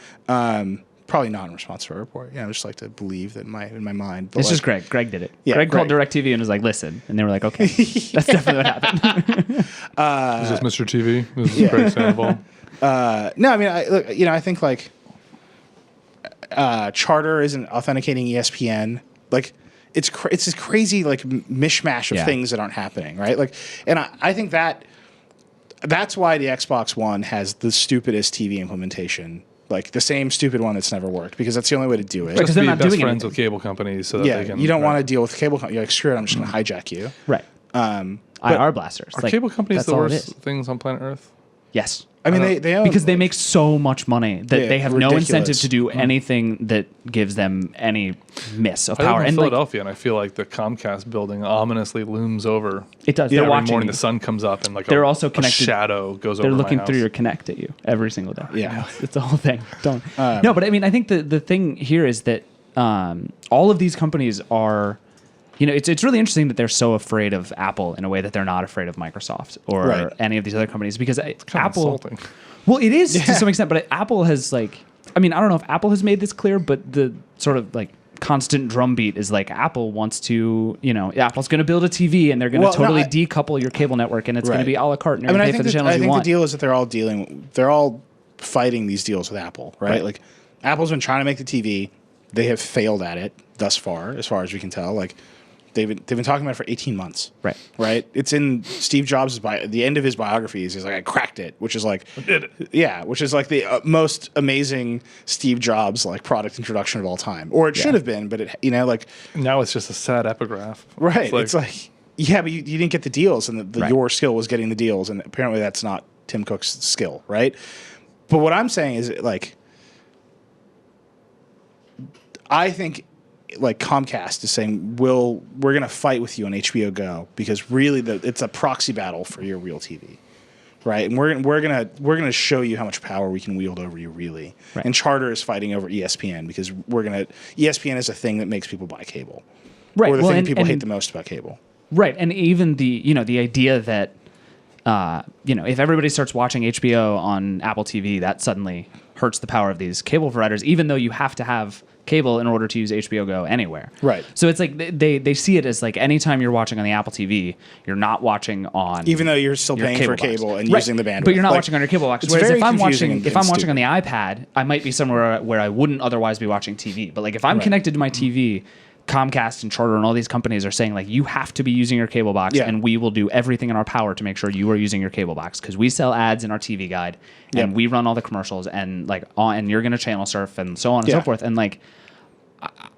Probably not in response to a report. Yeah, I just like to believe that in my mind. But
It's just Greg. Greg did it.
Yeah,
Greg called DirecTV and was like, "Listen," and they were like, "Okay, that's definitely what happened."
Is this Mr. TV? This is Greg Sandoval.
No, I mean, I think like Charter isn't authenticating ESPN. Like, it's this crazy like mishmash of things that aren't happening, right? Like, and I think that's why the Xbox One has the stupidest TV implementation. Like the same stupid one that's never worked, because that's the only way to do it.
Because
Just
they're
be
not
best
doing
friends
anything.
with cable companies so that they can.
You don't want to deal with cable companies. You're like, screw it, I'm just going to hijack you.
Right. IR blasters.
Are
Like,
cable companies
that's
the
all it
worst
is.
things on planet Earth?
Yes.
I mean, they own,
Because they make so much money that they have no
ridiculous.
incentive to do anything that gives them any miss of
I
power.
live in
And like,
Philadelphia, and I feel like the Comcast building ominously looms over.
it does.
Yeah,
They're
Every
watching.
morning
you.
the sun comes up and like
They're
a,
also
a
connected-
shadow goes
They're
over
looking
my
through
house.
your Connect at you every single day.
Yeah.
It's the whole thing. Don't. No, but I mean, I think the thing here is that all of these companies are, it's really interesting that they're so afraid of Apple in a way that they're not afraid of Microsoft or
Right.
any of these other companies, because
Kind of
Apple.
insulting.
Well, it is to some extent, but Apple has I don't know if Apple has made this clear, but the sort of like constant drumbeat is like Apple wants to, Apple's going to build a TV and they're going to totally decouple your cable network and it's going to be a la carte and you're going to pay for the channels you want.
I think the deal is that they're all fighting these deals with Apple, right? Like Apple's been trying to make the TV. They have failed at it thus far as we can tell. Like they've been talking about it for 18 months. Right. It's in Steve Jobs' the end of his biographies. He's like, I cracked it, which is like,
I did it.
Yeah, which is like the most amazing Steve Jobs like product introduction of all time, or it should have been, but it like
now it's just a sad epigraph.
Right. It's like yeah, but you didn't get the deals, and your skill was getting the deals, and apparently that's not Tim Cook's skill, right? But what I'm saying is like, I think like Comcast is saying we're going to fight with you on HBO Go because really it's a proxy battle for your real TV, right? And we're gonna show you how much power we can wield over you really. Right. And Charter is fighting over ESPN because ESPN is a thing that makes people buy cable, right? Or the thing people hate the most about cable,
right? And even the idea that if everybody starts watching HBO on Apple TV, that suddenly hurts the power of these cable providers, even though you have to have cable in order to use HBO Go anywhere.
Right.
So it's like they see it as like anytime you're watching on the Apple TV, you're not watching on
even though you're still paying for cable and using the bandwidth.
But you're not watching on your cable box. Whereas if I'm watching on the iPad, I might be somewhere where I wouldn't otherwise be watching TV. But like if I'm connected to my TV, Comcast and Charter and all these companies are saying like you have to be using your cable box and we will do everything in our power to make sure you are using your cable box because we sell ads in our TV guide and we run all the commercials and and you're going to channel surf and so on and so forth and like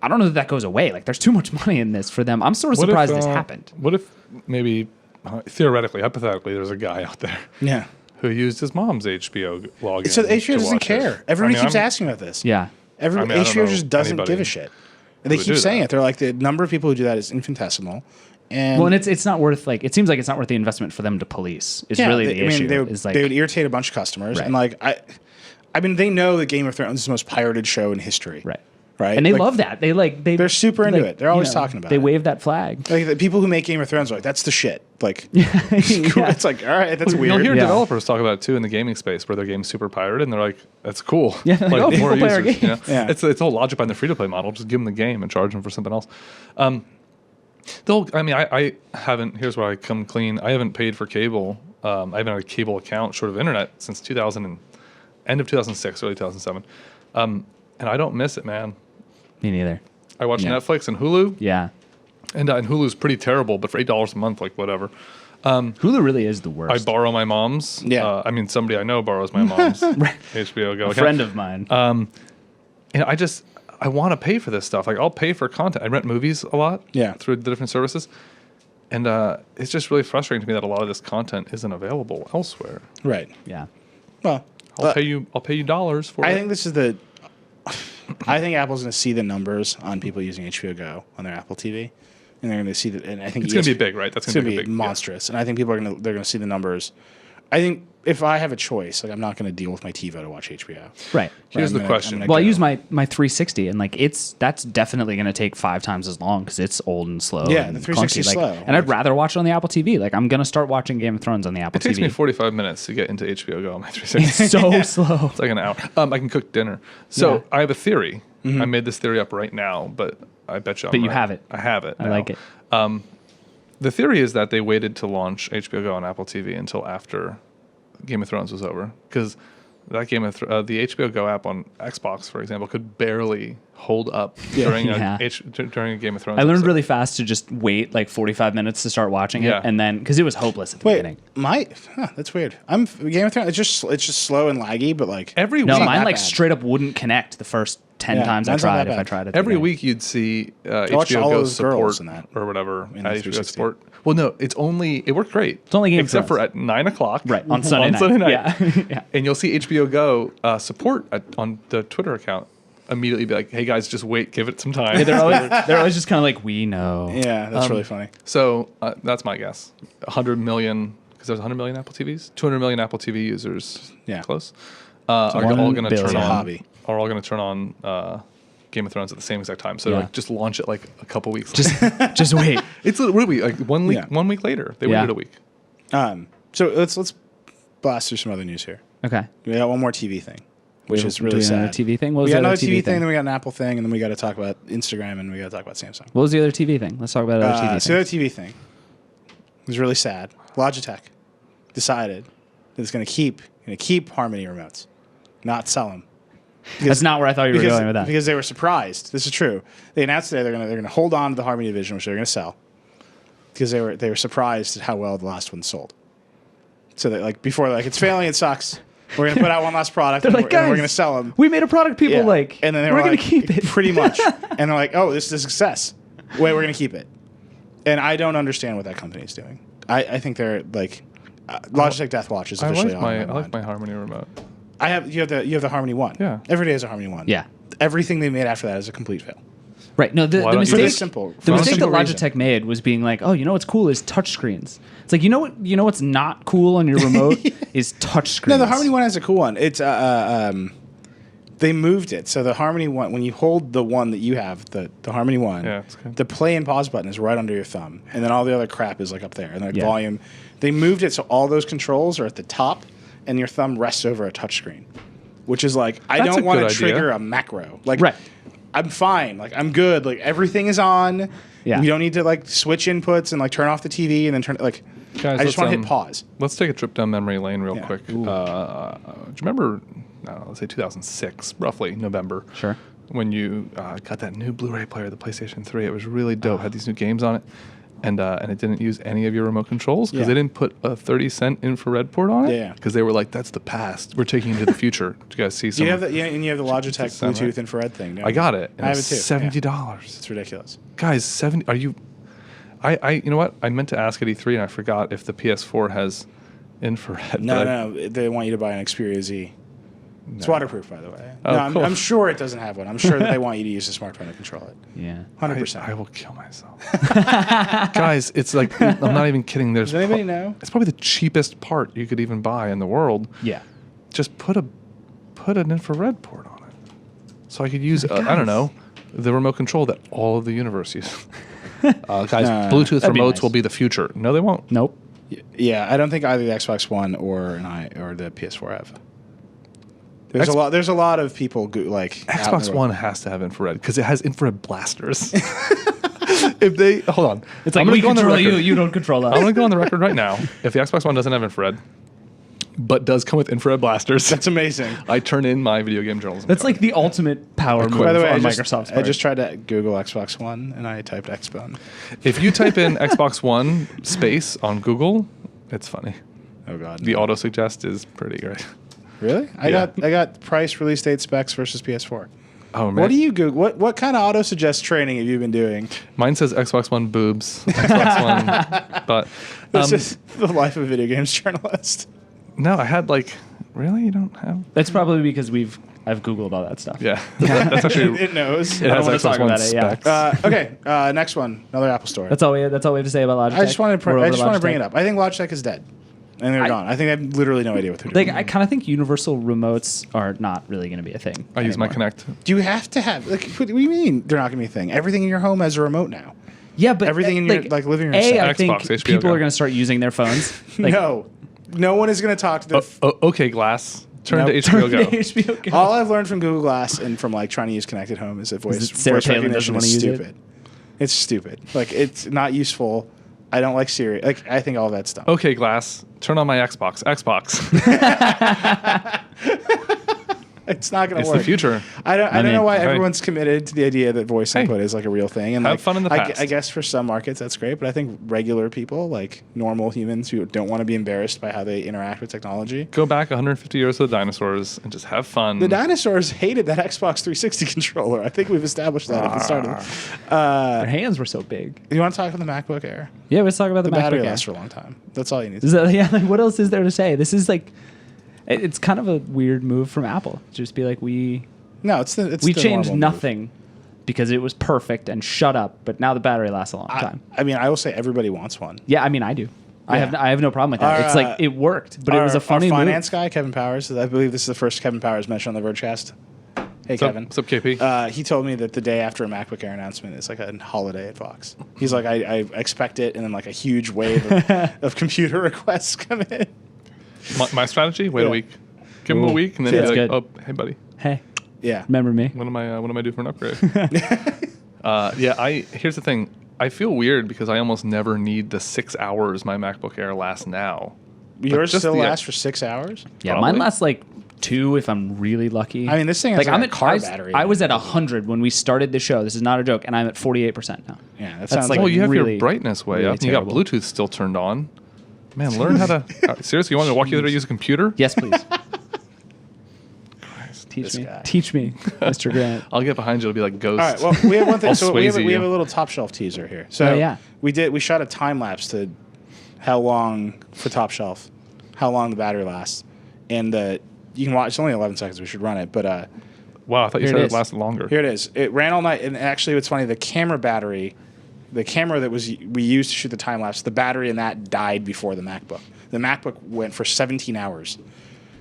I don't know that goes away. Like there's too much money in this for them. I'm sort of surprised this happened.
What if maybe theoretically, hypothetically, there's a guy out there who used his mom's HBO login.
So HBO doesn't care. Everybody keeps asking about this.
Yeah.
HBO just doesn't give a shit. And they keep saying it. They're like, the number of people who do that is infinitesimal. And
it's not worth it seems like it's not worth the investment for them to police. Is really the issue.
They would irritate a bunch of customers. Right. And I mean, they know that Game of Thrones is the most pirated show in history.
Right.
Right.
And they love that. They're
super into it. They're always talking about it.
They wave that flag.
Like the people who make Game of Thrones are like, that's the shit. Like, it's like, all right, that's weird.
You'll hear developers talk about it too in the gaming space where their game's super pirated and they're like, that's cool.
Yeah, like, more play our game.
It's a whole logic behind the free-to-play model. Just give them the game and charge them for something else. I haven't, here's where I come clean. I haven't paid for cable. I haven't had a cable account short of internet since end of 2006, early 2007. And I don't miss it, man.
Me neither.
I watch Netflix and Hulu.
Yeah.
And Hulu's pretty terrible, but for $8 a month, like whatever.
Hulu really is the worst.
I borrow my mom's. Yeah. Somebody I know borrows my mom's HBO Go.
A friend of mine.
And I want to pay for this stuff. Like I'll pay for content. I rent movies a lot. Through the different services. And it's just really frustrating to me that a lot of this content isn't available elsewhere.
Right.
Yeah.
Well,
I'll pay you dollars for it.
I think this is I think Apple's going to see the numbers on people using HBO Go on their Apple TV, and they're going to see that. And I think
it's going to be big, right? That's going to be big,
monstrous. And I think people they're going to see the numbers. I think if I have a choice, like I'm not going to deal with my TiVo to watch HBO.
Right.
Here's the question.
I use my 360, and like that's definitely going to take 5 times as long because it's old and slow.
Yeah, the 360 is slow.
And I'd rather watch it on the Apple TV. Like I'm going to start watching Game of Thrones on the Apple TV.
It takes me 45 minutes to get into HBO Go on my 360.
It's so slow.
It's like an hour. I can cook dinner. So I have a theory. I made this theory up right now, but I bet you I'm
But you
right.
have it.
I have it.
I like it.
The theory is that they waited to launch HBO Go on Apple TV until after Game of Thrones was over, because that the HBO Go app on Xbox, for example, could barely hold up during a Game of Thrones.
I learned really fast to just wait like 45 minutes to start watching it, and then because it was hopeless at the beginning.
That's weird. Game of Thrones. It's just slow and laggy, but like
every
no,
week,
mine like straight up wouldn't connect the first 10 times I tried. If I tried it
every week, you'd see HBO Go support or whatever at HBO support. Well, no, it worked great.
It's only Game
except for at 9 o'clock,
right on Sunday night.
Yeah. And you'll see HBO Go support on the Twitter account immediately be like, "Hey guys, just wait, give it some time."
Yeah, they're always just kind of like, "We know."
Yeah, that's really funny.
So that's my guess. 100 million, because there's 100 million Apple TVs, 200 million Apple TV users.
Yeah,
close. Are all going to turn on
hobby.
Are all going to turn on Game of Thrones at the same exact time. So like, just launch it like a couple weeks later.
Just wait.
It's literally like 1 week. 1 week later, they waited a week.
So let's blast through some other news here.
Okay.
We got one more TV thing. which is really
Another
sad.
TV thing. What was
We got
the
another
other
TV thing, then we got an Apple thing, and then we got to talk about Instagram, and we got to talk about Samsung.
What was the other TV thing? Let's talk about other TV.
So the other TV thing was really sad. Logitech decided that it's going to keep Harmony remotes, not sell them.
That's not where I thought you were going with that.
Because they were surprised. This is true. They announced today they're going to hold on to the Harmony division, which they're going to sell, because they were surprised at how well the last one sold. So that before it's failing, it sucks. We're going to put out one last product, and,
like,
and we're
"Guys,
going to sell them.
We made a product people like,
and then
we're going to keep it.
pretty much. And they're like, oh, this is a success. Wait, we're going to keep it. And I don't understand what that company is doing. I think they're Logitech Deathwatch is officially on.
I like my Harmony remote.
You have the Harmony One.
Yeah.
Every day is a Harmony One.
Yeah.
Everything they made after that is a complete fail.
Right. No, the
Why don't you
mistake,
just-
simple-
the
for
mistake that
simple reason.
Logitech made was being like, oh, you know what's cool is touchscreens. It's like, you know what's not cool on your remote is touchscreens.
No, the Harmony One has a cool one. It's they moved it. So the Harmony One, when you hold the one that you have, the Harmony One,
Yeah, it's good.
the play and pause button is right under your thumb, and then all the other crap is up there, and
Yeah.
volume. They moved it so all those controls are at the top, and your thumb rests over a touchscreen, which is I
That's
don't
a
want
good
to
idea.
trigger a macro.
Right.
I'm fine. I'm good. Everything is on.
Yeah.
We don't need to switch inputs and turn off the TV and then turn
Guys,
I just want to hit pause.
Let's take a trip down memory lane real
Yeah.
quick. Do you remember, let's say 2006, roughly, November?
Sure.
When you got that new Blu-ray player, the PlayStation 3. It was really dope. Had these new games on it. And it didn't use any of your remote controls because
Yeah.
they didn't put a 30-cent infrared port on it.
Yeah.
Because they were like, that's the past. We're taking it to the future. Do you guys see some?
You have the and you have the Logitech
sound
Bluetooth
right.
infrared thing. don't
I
you?
got it. And
I
it
have it
was
too.
$70.
It's ridiculous.
Guys, 70. Are you? You know what? I meant to ask at E3 and I forgot if the PS4 has infrared.
No, they want you to buy an Xperia Z. It's waterproof, by the way.
Oh,
No,
cool.
I'm sure it doesn't have one. I'm sure that they want you to use a smartphone to control it.
Yeah.
100%.
I will kill myself. Guys, it's I'm not even kidding.
Does anybody know?
It's probably the cheapest part you could even buy in the world.
Yeah.
Just put an infrared port on it, so I could use I don't know, the remote control that all of the universe uses. Guys, Bluetooth
That'd be
remotes
nice.
will be the future. No, they won't.
Nope.
Yeah, I don't think either the Xbox One or the PS4 have. There's a lot of people out in the
Xbox
world.
One has to have infrared because it has infrared blasters. If they hold on,
It's like
I'm gonna
we
go on the
control you,
record.
you don't control us.
I'm going to go on the record right now. If the Xbox One doesn't have infrared, but does come with infrared blasters,
That's amazing.
I turn in my video game journalism.
That's
card.
like the ultimate power move
By the way,
on
I
Microsoft's
just
part.
tried to Google Xbox One and I typed Xbone.
If you type in Xbox One space on Google, it's funny.
Oh God.
The auto suggest is pretty great.
Really? I
Yeah.
got price, release date, specs versus PS4.
Oh man,
What do you Google? What kind of auto suggest training have you been doing?
Mine says Xbox One boobs. Xbox One, but
This is the life of a video games journalist.
no, I had really you don't have.
That's probably because I've Googled all that stuff.
Yeah, that's actually.
It knows.
It
I
has
don't wanna
Xbox
talk
One
about it, yeah.
specs.
Okay. Next one. Another Apple story.
That's all we have to say about Logitech.
I just want
We're over
to bring
Logitech.
it up. I think Logitech is dead, and they're gone. I think I have literally no idea what they're doing.
I kind of think universal remotes are not really going to be a thing.
I use my
anymore.
Kinect.
Do you have to have what do you mean they're not going to be a thing? Everything in your home has a remote now.
Yeah, but
Everything in your, living room
I
set.
think
Xbox, HBO
people
Go.
are going to start using their phones.
No one is going to talk to the.
Okay, Glass. Turn
Nope.
to HBO Go.
HBO Go.
All I've learned from Google Glass and from trying to use Connected Home is that voice
Sarah
voice
Palin
recognition
doesn't
is
wanna use it?
stupid. It's stupid. It's not useful. I don't like Siri. I think all that's dumb.
Okay, Glass. Turn on my Xbox.
It's not going to
It's
work.
the future.
I don't know
mean,
why
hey.
everyone's committed to the idea that voice input is a real thing. And
Have fun in the past.
I guess for some markets that's great, but I think regular people, normal humans who don't want to be embarrassed by how they interact with technology.
Go back 150 years to the dinosaurs and just have fun.
The dinosaurs hated that Xbox 360 controller. I think we've established that at the start of it.
Their hands were so big.
You want to talk about the Macbook Air?
Yeah, let's talk about the
The battery
MacBook Air.
lasts for a long time. That's all you need.
Is that, what else is there to say? This is it's kind of a weird move from Apple. Just be
We
we changed nothing because it was perfect and shut up, but now the battery lasts a long time.
I mean, I will say everybody wants one.
Yeah, I mean, I do. I
Yeah.
have no problem with that.
Our,
It's it worked, but it was a funny
our
move.
finance guy, Kevin Powers. I believe this is the first Kevin Powers mentioned on the Vergecast. Hey, Kevin.
What's up, KP?
He told me that the day after a MacBook Air announcement is a holiday at Fox. He's like, I expect it, and then a huge wave of computer requests come in.
My strategy? Wait
Yeah.
a week. Give them a week, and then
That's
you're like,
good.
oh, hey, buddy,
Hey,
Yeah.
remember me?
what am I due for an upgrade? Here's the thing. I feel weird because I almost never need the 6 hours my MacBook Air lasts now.
Yours
just
still
the-
lasts for 6 hours?
Yeah,
Probably.
mine lasts like 2 if I'm really lucky.
I mean, this thing has like
I'm
a
at
car battery.
I was at 100 when we started the show. This is not a joke, and I'm at 48% now.
Yeah, that
That's
sounds
like-
Well, you have
really-
your brightness way
really
up, and you got
terrible.
Bluetooth still turned on. Man, learn how to. Seriously, you want me to walk you through how to use a computer?
Yes, please. Teach
This
me,
guy.
teach me, Mr. Grant.
I'll get behind you. It'll be like Ghost.
All right. Well, we have one thing.
I'll
So we have
Swayze
a
you.
little top shelf teaser here. So
Oh, yeah.
we shot a time lapse to how long for top shelf, how long the battery lasts, and you can watch. It's only 11 seconds. We should run it, but
Wow, I thought you
Here
said
it
it
is.
lasted longer.
here it is. It ran all night, and actually, what's funny, the camera battery, the camera that we used to shoot the time lapse, the battery in that died before the MacBook. The MacBook went for 17 hours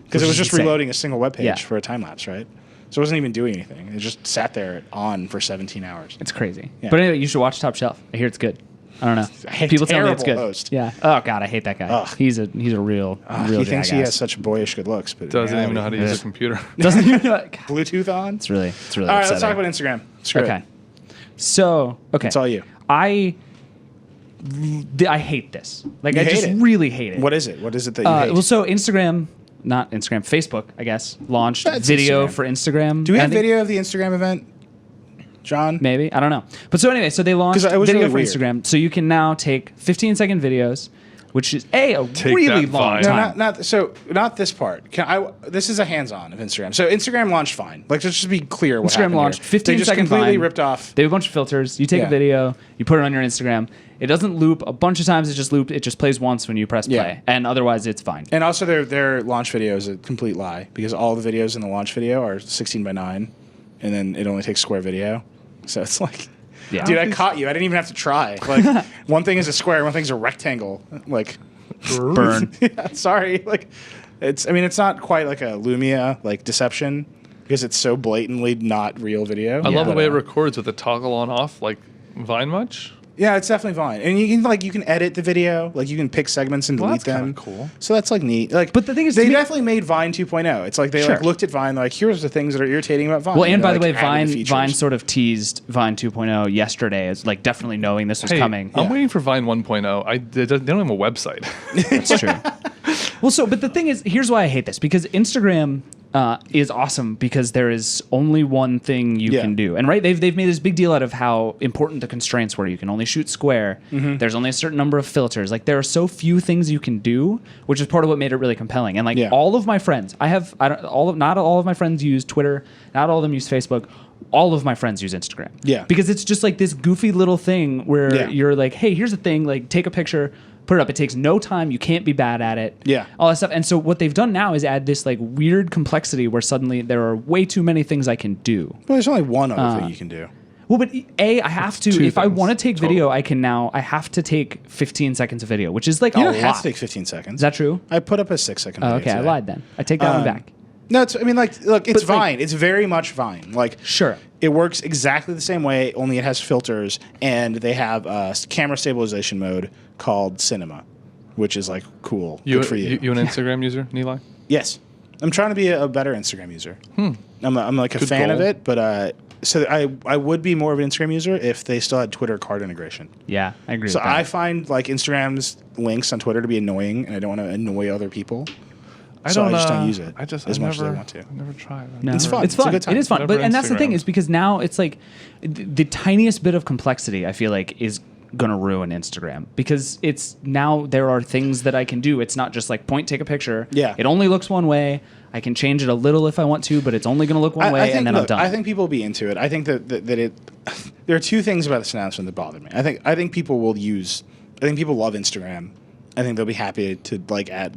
because it was
Which is
just
insane.
reloading a single web page
Yeah.
for a time lapse, right? So it wasn't even doing anything. It just sat there on for 17 hours.
It's crazy.
Yeah.
But anyway, you should watch Top Shelf. I hear it's good. I don't know. People tell me it's good.
Terrible host.
Yeah. Oh God, I hate that guy.
Ugh.
He's a real
He thinks he has
jackass.
such boyish good looks, but in
Doesn't even know how to
reality-
use a computer.
Doesn't even know. God,
Bluetooth on.
it's really
All right, let's talk
upsetting.
about Instagram. Screw
Okay.
it.
So okay,
It's all you.
I hate this. Like
You
I
hate
just
it?
really hate it.
What is it? What is it that you hate?
Well, so Facebook, I guess, launched
That's
video
Instagram.
for Instagram.
Do we
I
have
think-
video of the Instagram event, John?
Maybe. I don't know. But so anyway, so they launched
'Cause it was
video
really
for
weird.
Instagram. So you can now take 15-second videos, which is a
Take
really
that
long
Vine.
No,
time.
not this part. This is a hands-on of Instagram. So Instagram launched fine. Like, let's just be clear. What
Instagram
happened
launched
here. They just
15-second
completely
Vine.
ripped off.
They have a bunch of filters. You take
Yeah.
a video, you put it on your Instagram. It doesn't loop a bunch of times. It just looped. It just plays once when you press play,
Yeah.
and otherwise it's fine.
And also, their launch video is a complete lie because all the videos in the launch video are 16:9, and then it only takes square video. So it's like,
Yeah.
dude, I caught you. I didn't even have to try. Like, one thing is a square, one thing's a rectangle. Like,
Burn.
yeah, sorry. Like, it's not quite like a Lumia like deception because it's so blatantly not real video.
I love the
But,
way it records with the toggle on off, like Vine much.
Yeah, it's definitely Vine, and you can edit the video, like you can pick segments and
Well,
delete
that's
them.
kinda cool.
So that's like neat. Like,
But the thing is,
they
to me-
definitely made Vine 2.0. It's like they
Sure.
like looked at Vine, they're like, here's the things that are irritating about Vine.
Well, and by the
they,
way,
like, added the
Vine
features.
sort of teased Vine 2.0 yesterday as like definitely knowing this was
Hey,
coming.
I'm
Yeah.
waiting for Vine 1.0. They don't have a website.
That's true. Well, but the thing is, here's why I hate this because Instagram is awesome because there is only one thing you
Yeah.
can do, and right, they've made this big deal out of how important the constraints were. You can only shoot square.
Mm-hmm.
There's only a certain number of filters. Like there are so few things you can do, which is part of what made it really compelling. And like
Yeah.
all of my friends, not all of my friends use Twitter, not all of them use Facebook. All of my friends use Instagram.
Yeah.
Because it's just like this goofy little thing where
Yeah.
you're like, hey, here's the thing, like take a picture, put it up. It takes no time. You can't be bad at it.
Yeah.
All that stuff. And so what they've done now is add this like weird complexity where suddenly there are way too many things I can do.
Well, there's only one other thing you can do.
Well, but I have to,
Two
if I
things
want to take
total.
video, I have to take 15 seconds of video, which is like
You
a
don't
lot.
have to take 15 seconds.
Is that true?
I put up a 6-second
Oh,
video
okay, I
today.
lied then. I take that one back.
No, look, it's
But, like-
Vine. It's very much Vine. Like,
Sure.
it works exactly the same way, only it has filters, and they have a camera stabilization mode called Cinema, which is like cool. Good for you.
You an Instagram user, Neli?
Yes, I'm trying to be a better Instagram user. I'm like a
Good
fan of
goal.
it, but so I would be more of an Instagram user if they still had Twitter card integration.
Yeah, I agree
So
with that.
I find like Instagram's links on Twitter to be annoying, and I don't want to annoy other people. So I just don't use it as much as I want to.
I never tried.
No.
It's fun.
It's
It's a
fun.
good time.
It is fun.
Never
But and that's the thing
Instagrammed.
is because now it's like the tiniest bit of complexity I feel like is gonna ruin Instagram because it's now there are things that I can do. It's not just like take a picture.
Yeah.
It only looks one way. I can change it a little if I want to, but it's only gonna look one way,
think,
and then
look,
I'm done.
I think people will be into it. I think that it. There are two things about this announcement that bother me. I think people will use. I think people love Instagram. I think they'll be happy to add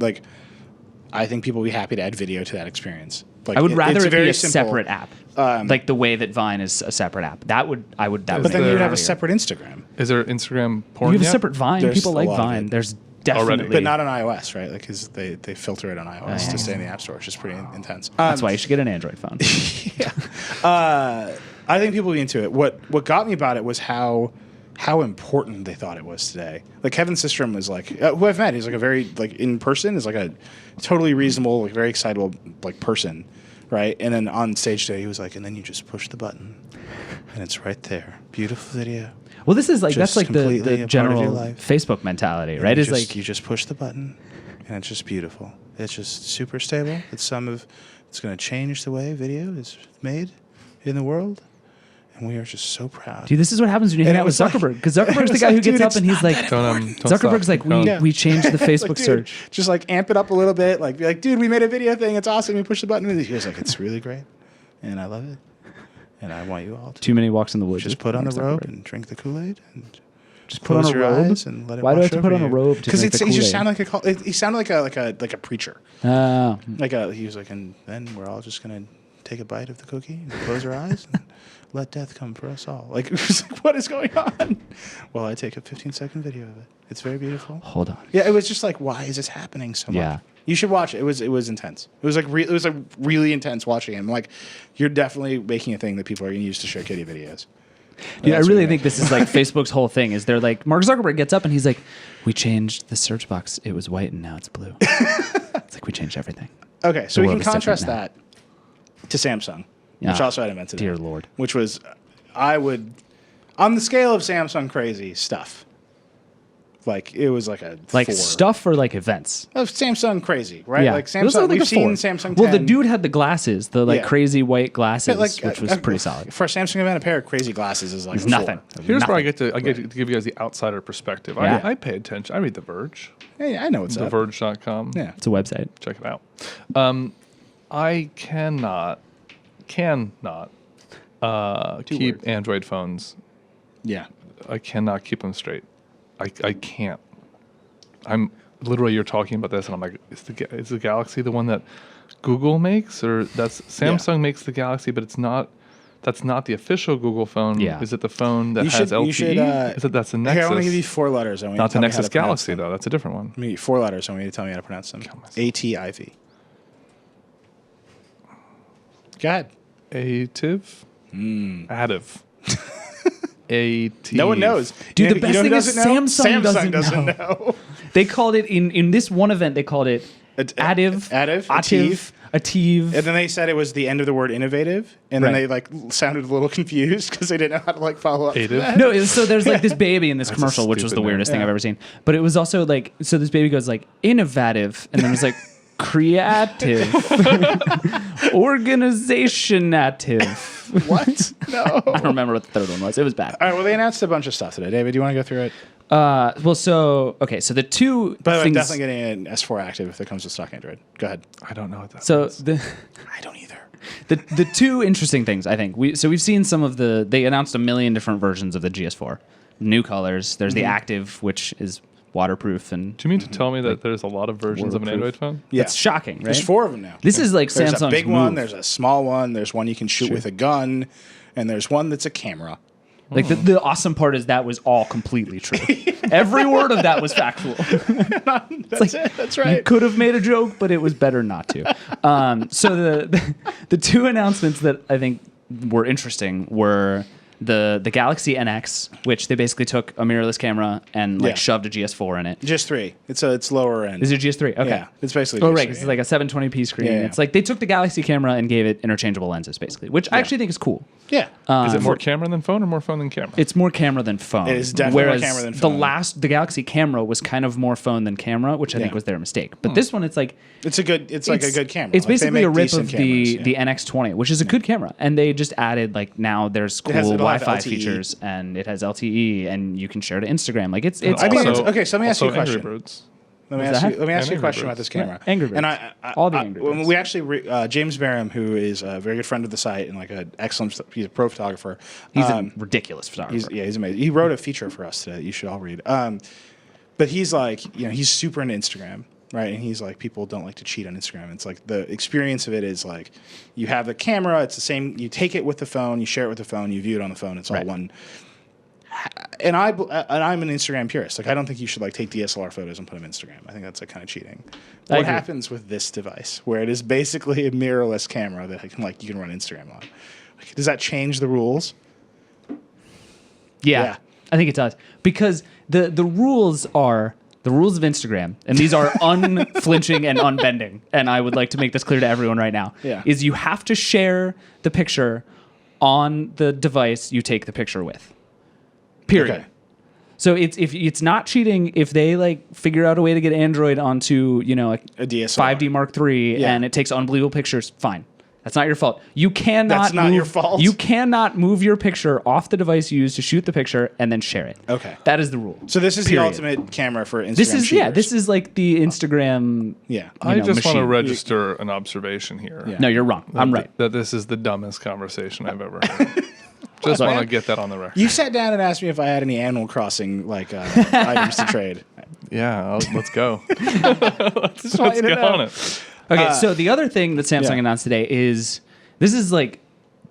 I think people will be happy to add video to that experience. Like,
I would rather
it's
it be
very
a
simple.
separate app, like the way that Vine is a separate app. That would
But
make
then
me
you would have a
happier.
separate Instagram,
Is there Instagram porn?
You have a
yet?
separate Vine.
There's
People
a
like
lot of
Vine.
it.
There's definitely,
but not on iOS, right? Like, because they filter it on iOS
yeah.
to stay in the App Store, which is pretty intense.
That's why you should get an Android phone.
I think people will be into it. What got me about it was how how important they thought it was today. Like Kevin Systrom was like, who I've met, he's like a very, like in person, is like a totally reasonable, like very excitable like person, right? And then on stage today, he was like, and then you just push the button, and it's right there. Beautiful video.
Well, this is like, that's
Just
like
completely a
the
part of
general
your life.
Facebook mentality,
And
right?
You
Is
just,
like,
you just push the button, and it's just beautiful. It's just super stable. It's going to change the way video is made in the world. And we are just so proud.
dude, this is what happens when you hang
And it
out with
was like-
Zuckerberg. Because Zuckerberg's the
was
guy
like,
who gets
dude,
up and he's like,
Don't
Zuckerberg's
stop.
like, we changed the Facebook
Like, dude,
search.
Just like amp it up a little bit. Like, be like, dude, we made a video thing. It's awesome. We push the button. And he was like, it's really great. And I love it. And I want you all to
Too many walks in the woods.
just put on the robe and drink the Kool-Aid. And
Just put on
close
a
your
robe.
eyes and let it
Why do I
wash
have to put
over
on a
you.
robe to
Because
drink the
he just
Kool-Aid?
sounded like he sounded like a preacher.
Oh.
He was like, and then we're all just gonna take a bite of the cookie and close our eyes and let death come for us all. Like, it was like, what is going on? Well, I take a 15-second video of it. It's very beautiful.
Hold on.
Yeah, it was just like, why is this happening so much?
Yeah.
You should watch it. It was intense. It was like it was like really intense watching him. Like, you're definitely making a thing that people are gonna use to share kitty videos.
Dude, I
That's
really
weird.
think this is like Facebook's whole thing is they're like, Mark Zuckerberg gets up and he's like, we changed the search box. It was white and now it's blue. It's like we changed everything.
Okay, so
The
we can
world is different
contrast
now.
that to Samsung, which
Yeah.
also had invented
Dear
it,
Lord.
which was, I would, on the scale of Samsung crazy stuff, like it was like a
Like
4.
stuff or like events?
Of Samsung crazy, right? Like
It was
Samsung,
like
we've
a
seen
4.
Samsung 10.
Well, the dude had the glasses, the like
Yeah.
crazy white glasses,
But,
which was pretty solid.
For a Samsung event, a pair of crazy glasses is like
It's
a 4.
nothing.
Here's where I
Nothing.
get to give you guys the outsider perspective.
Yeah.
I pay attention. I read The Verge,
Hey, I know what's up.
theverge.com.
Yeah.
It's a website.
Check it out. I cannot keep
words.
Android phones.
Yeah.
I cannot keep them straight. I can't. I'm literally, you're talking about this, and I'm like, is the Galaxy the one that Google makes, or that's Samsung makes the Galaxy, but it's not. That's not the official Google phone.
Yeah.
Is it the phone that
You
has
should-
LTE?
you should,
Is it that's the Nexus?
Here, I want to give you 4 letters. I want you
not
to
the
tell me how
Nexus
to pronounce
Galaxy
them.
though. That's a different one.
I'm gonna give you 4 letters. I want you to tell me how to pronounce them.
Kill myself.
ATIV. Go ahead.
Ative. Additive. AT.
No one knows.
Dude,
You
the
know
best
who
thing is
doesn't know?
Samsung doesn't
know.
They called it in this one event. They called it additive, Ative.
And then they said it was the end of the word innovative, and then
Right.
they like sounded a little confused because they didn't know how to like follow up. to
Ative?
that.
No, so there's like this baby in this
That's a
commercial, which was the
stupid name.
weirdest thing
Yeah.
I've ever seen. But it was also like, so this baby goes like innovative, and then it was like creative, organizationative.
What? No.
I don't remember what the third one was. It was bad.
All right. Well, they announced a bunch of stuff today. David, do you want to go through it?
Well, so okay, so the two
By the way, I'm
things.
definitely getting an S4 active if it comes with stock Android. Go ahead.
I don't know what that
So
means.
I don't either.
the two interesting things I think we've seen some of they announced a million different versions of the GS4, new colors. There's the active, which is waterproof, and
Do you mean to tell me that there's a lot of versions of an
waterproof.
Android phone?
Yeah.
it's shocking, right?
There's 4 of them now.
This is like
There's
Samsung's
a big one.
move.
There's a small one. There's one you can shoot with a gun, and there's one that's a camera.
Like the awesome part is that was all completely true. Every word of that was factual.
That's it. That's
You
right.
could have made a joke, but it was better not to. So the two announcements that I think were interesting were the Galaxy NX, which they basically took a mirrorless camera and like
Yeah.
shoved a GS4 in it.
Just 3. It's lower end.
Is it GS3? Okay.
Yeah. It's basically.
Oh,
just
right.
3,
'Cause it's like a 720p screen.
Yeah, yeah.
It's like they took the Galaxy camera and gave it interchangeable lenses, basically, which I actually think is cool.
Yeah.
Is it more camera than phone or more phone than camera?
It's more camera than phone.
It is definitely more
Whereas
camera than phone.
the Galaxy camera was kind of more phone than camera, which I think
Yeah.
was their mistake. But this one, it's like
It's a good. It's like a good camera.
It's
Like, they
basically a
make
rip
decent
of
cameras,
the NX20, which is a good camera, and they just added like now there's cool
has- it'll have
Wi-Fi
LTE.
features and it has LTE and you can share to Instagram. Like it's
I mean,
Also-
okay, so let me ask you a
also Angry
question.
Birds.
Let me
What's
ask
that?
you. Let me ask you a
Angry
question
Birds.
about this camera.
Angry Birds.
And
All the Angry
when
Birds.
we actually James Barham, who is a very good friend of the site and like an excellent, he's a pro photographer.
He's a ridiculous photographer.
He's amazing. He wrote a feature for us today that you should all read. But he's like, he's super into Instagram, right? And he's like, people don't like to cheat on Instagram. It's like the experience of it is like, you have the camera. It's the same. You take it with the phone. You share it with the phone. You view it on the phone. It's all
Right.
one. And I'm an Instagram purist. Like, I don't think you should like take DSLR photos and put them on Instagram. I think that's like kind of cheating.
I
What
agree.
happens with this device, where it is basically a mirrorless camera that you can run Instagram on? Like, does that change the rules?
Yeah. I think it does because the rules are the rules of Instagram, and these are unflinching and unbending. And I would like to make this clear to everyone right now.
Yeah.
Is you have to share the picture on the device you take the picture with. Period.
Okay.
So it's not cheating if they like figure out a way to get Android onto a
DSLR.
5D Mark III
Yeah.
and it takes unbelievable pictures. Fine. That's not your fault. You cannot.
That's not your fault?
You cannot move your picture off the device you use to shoot the picture and then share it.
Okay.
That is the rule.
So this is
Period.
the ultimate camera for Instagram
This is
shooters.
This is like the Instagram.
Yeah.
I just want to
machine.
register an observation here.
Yeah.
No, you're wrong. I'm right.
That this is the dumbest conversation I've ever heard. Just want to get that on the record.
You sat down and asked me if I had any Animal Crossing items to trade.
Yeah, let's go.
Let's
Let's get on it.
Okay, so the other thing that Samsung
yeah.
announced today is this is like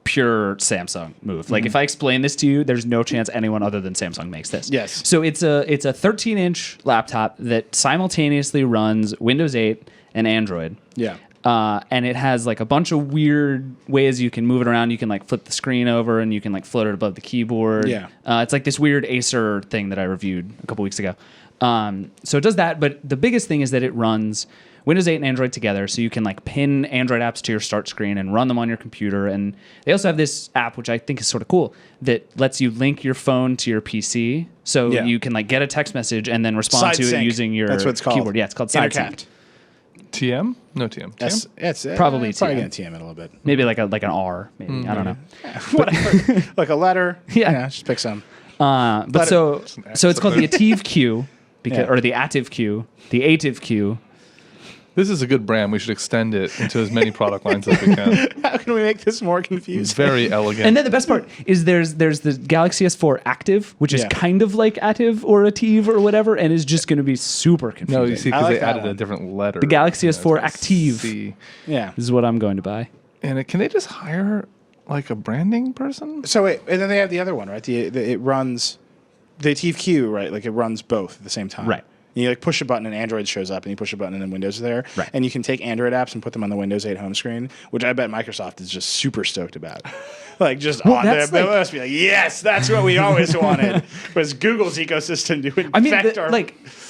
pure Samsung move. Like if I explain this to you, there's no chance anyone other than Samsung makes this.
Yes.
So it's a 13-inch laptop that simultaneously runs Windows 8 and Android.
Yeah.
And it has like a bunch of weird ways you can move it around. You can like flip the screen over and you can like float it above the keyboard.
Yeah.
It's like this weird Acer thing that I reviewed a couple weeks ago. So it does that, but the biggest thing is that it runs Windows 8 and Android together, so you can like pin Android apps to your start screen and run them on your computer. And they also have this app, which I think is sort of cool, that lets you link your phone to your PC, so
Yeah.
you can like get a text message and then respond
Side
to
sync.
it using your
That's what it's called.
keyboard. Yeah, it's called side
Intercapped.
sync.
TM? No TM. TM?
It's
Probably
probably
TM.
going to TM it a little bit.
Maybe like an R, maybe I don't know.
Whatever. Like a letter.
Yeah.
Just pick some.
But
Let
so
it-
so it's called the Ative Q,
Yeah.
or the Ative Q, the Ative Q.
This is a good brand. We should extend it into as many product lines as we can.
How can we make this more
It's
confusing?
very elegant.
And then the best part is there's the Galaxy S4 Active, which is
Yeah.
kind of like Ative or Ative or whatever, and is just going to be super confusing.
no, you see,
I
because
like
they
that
added a
one.
different letter.
The Galaxy
Yeah,
S4
it's
Active.
C.
Yeah.
This is what I'm going to buy.
And can they just hire like a branding person?
So wait, and then they have the other one, right? It runs the Ative Q, right? Like it runs both at the same time.
Right.
You like push a button and Android shows up, and you push a button and then Windows is there.
Right.
And you can take Android apps and put them on the Windows 8 home screen, which I bet Microsoft is just super stoked about. Like just on there,
that's
they
like-
must be like, yes, that's what we always wanted. Was Google's ecosystem to infect our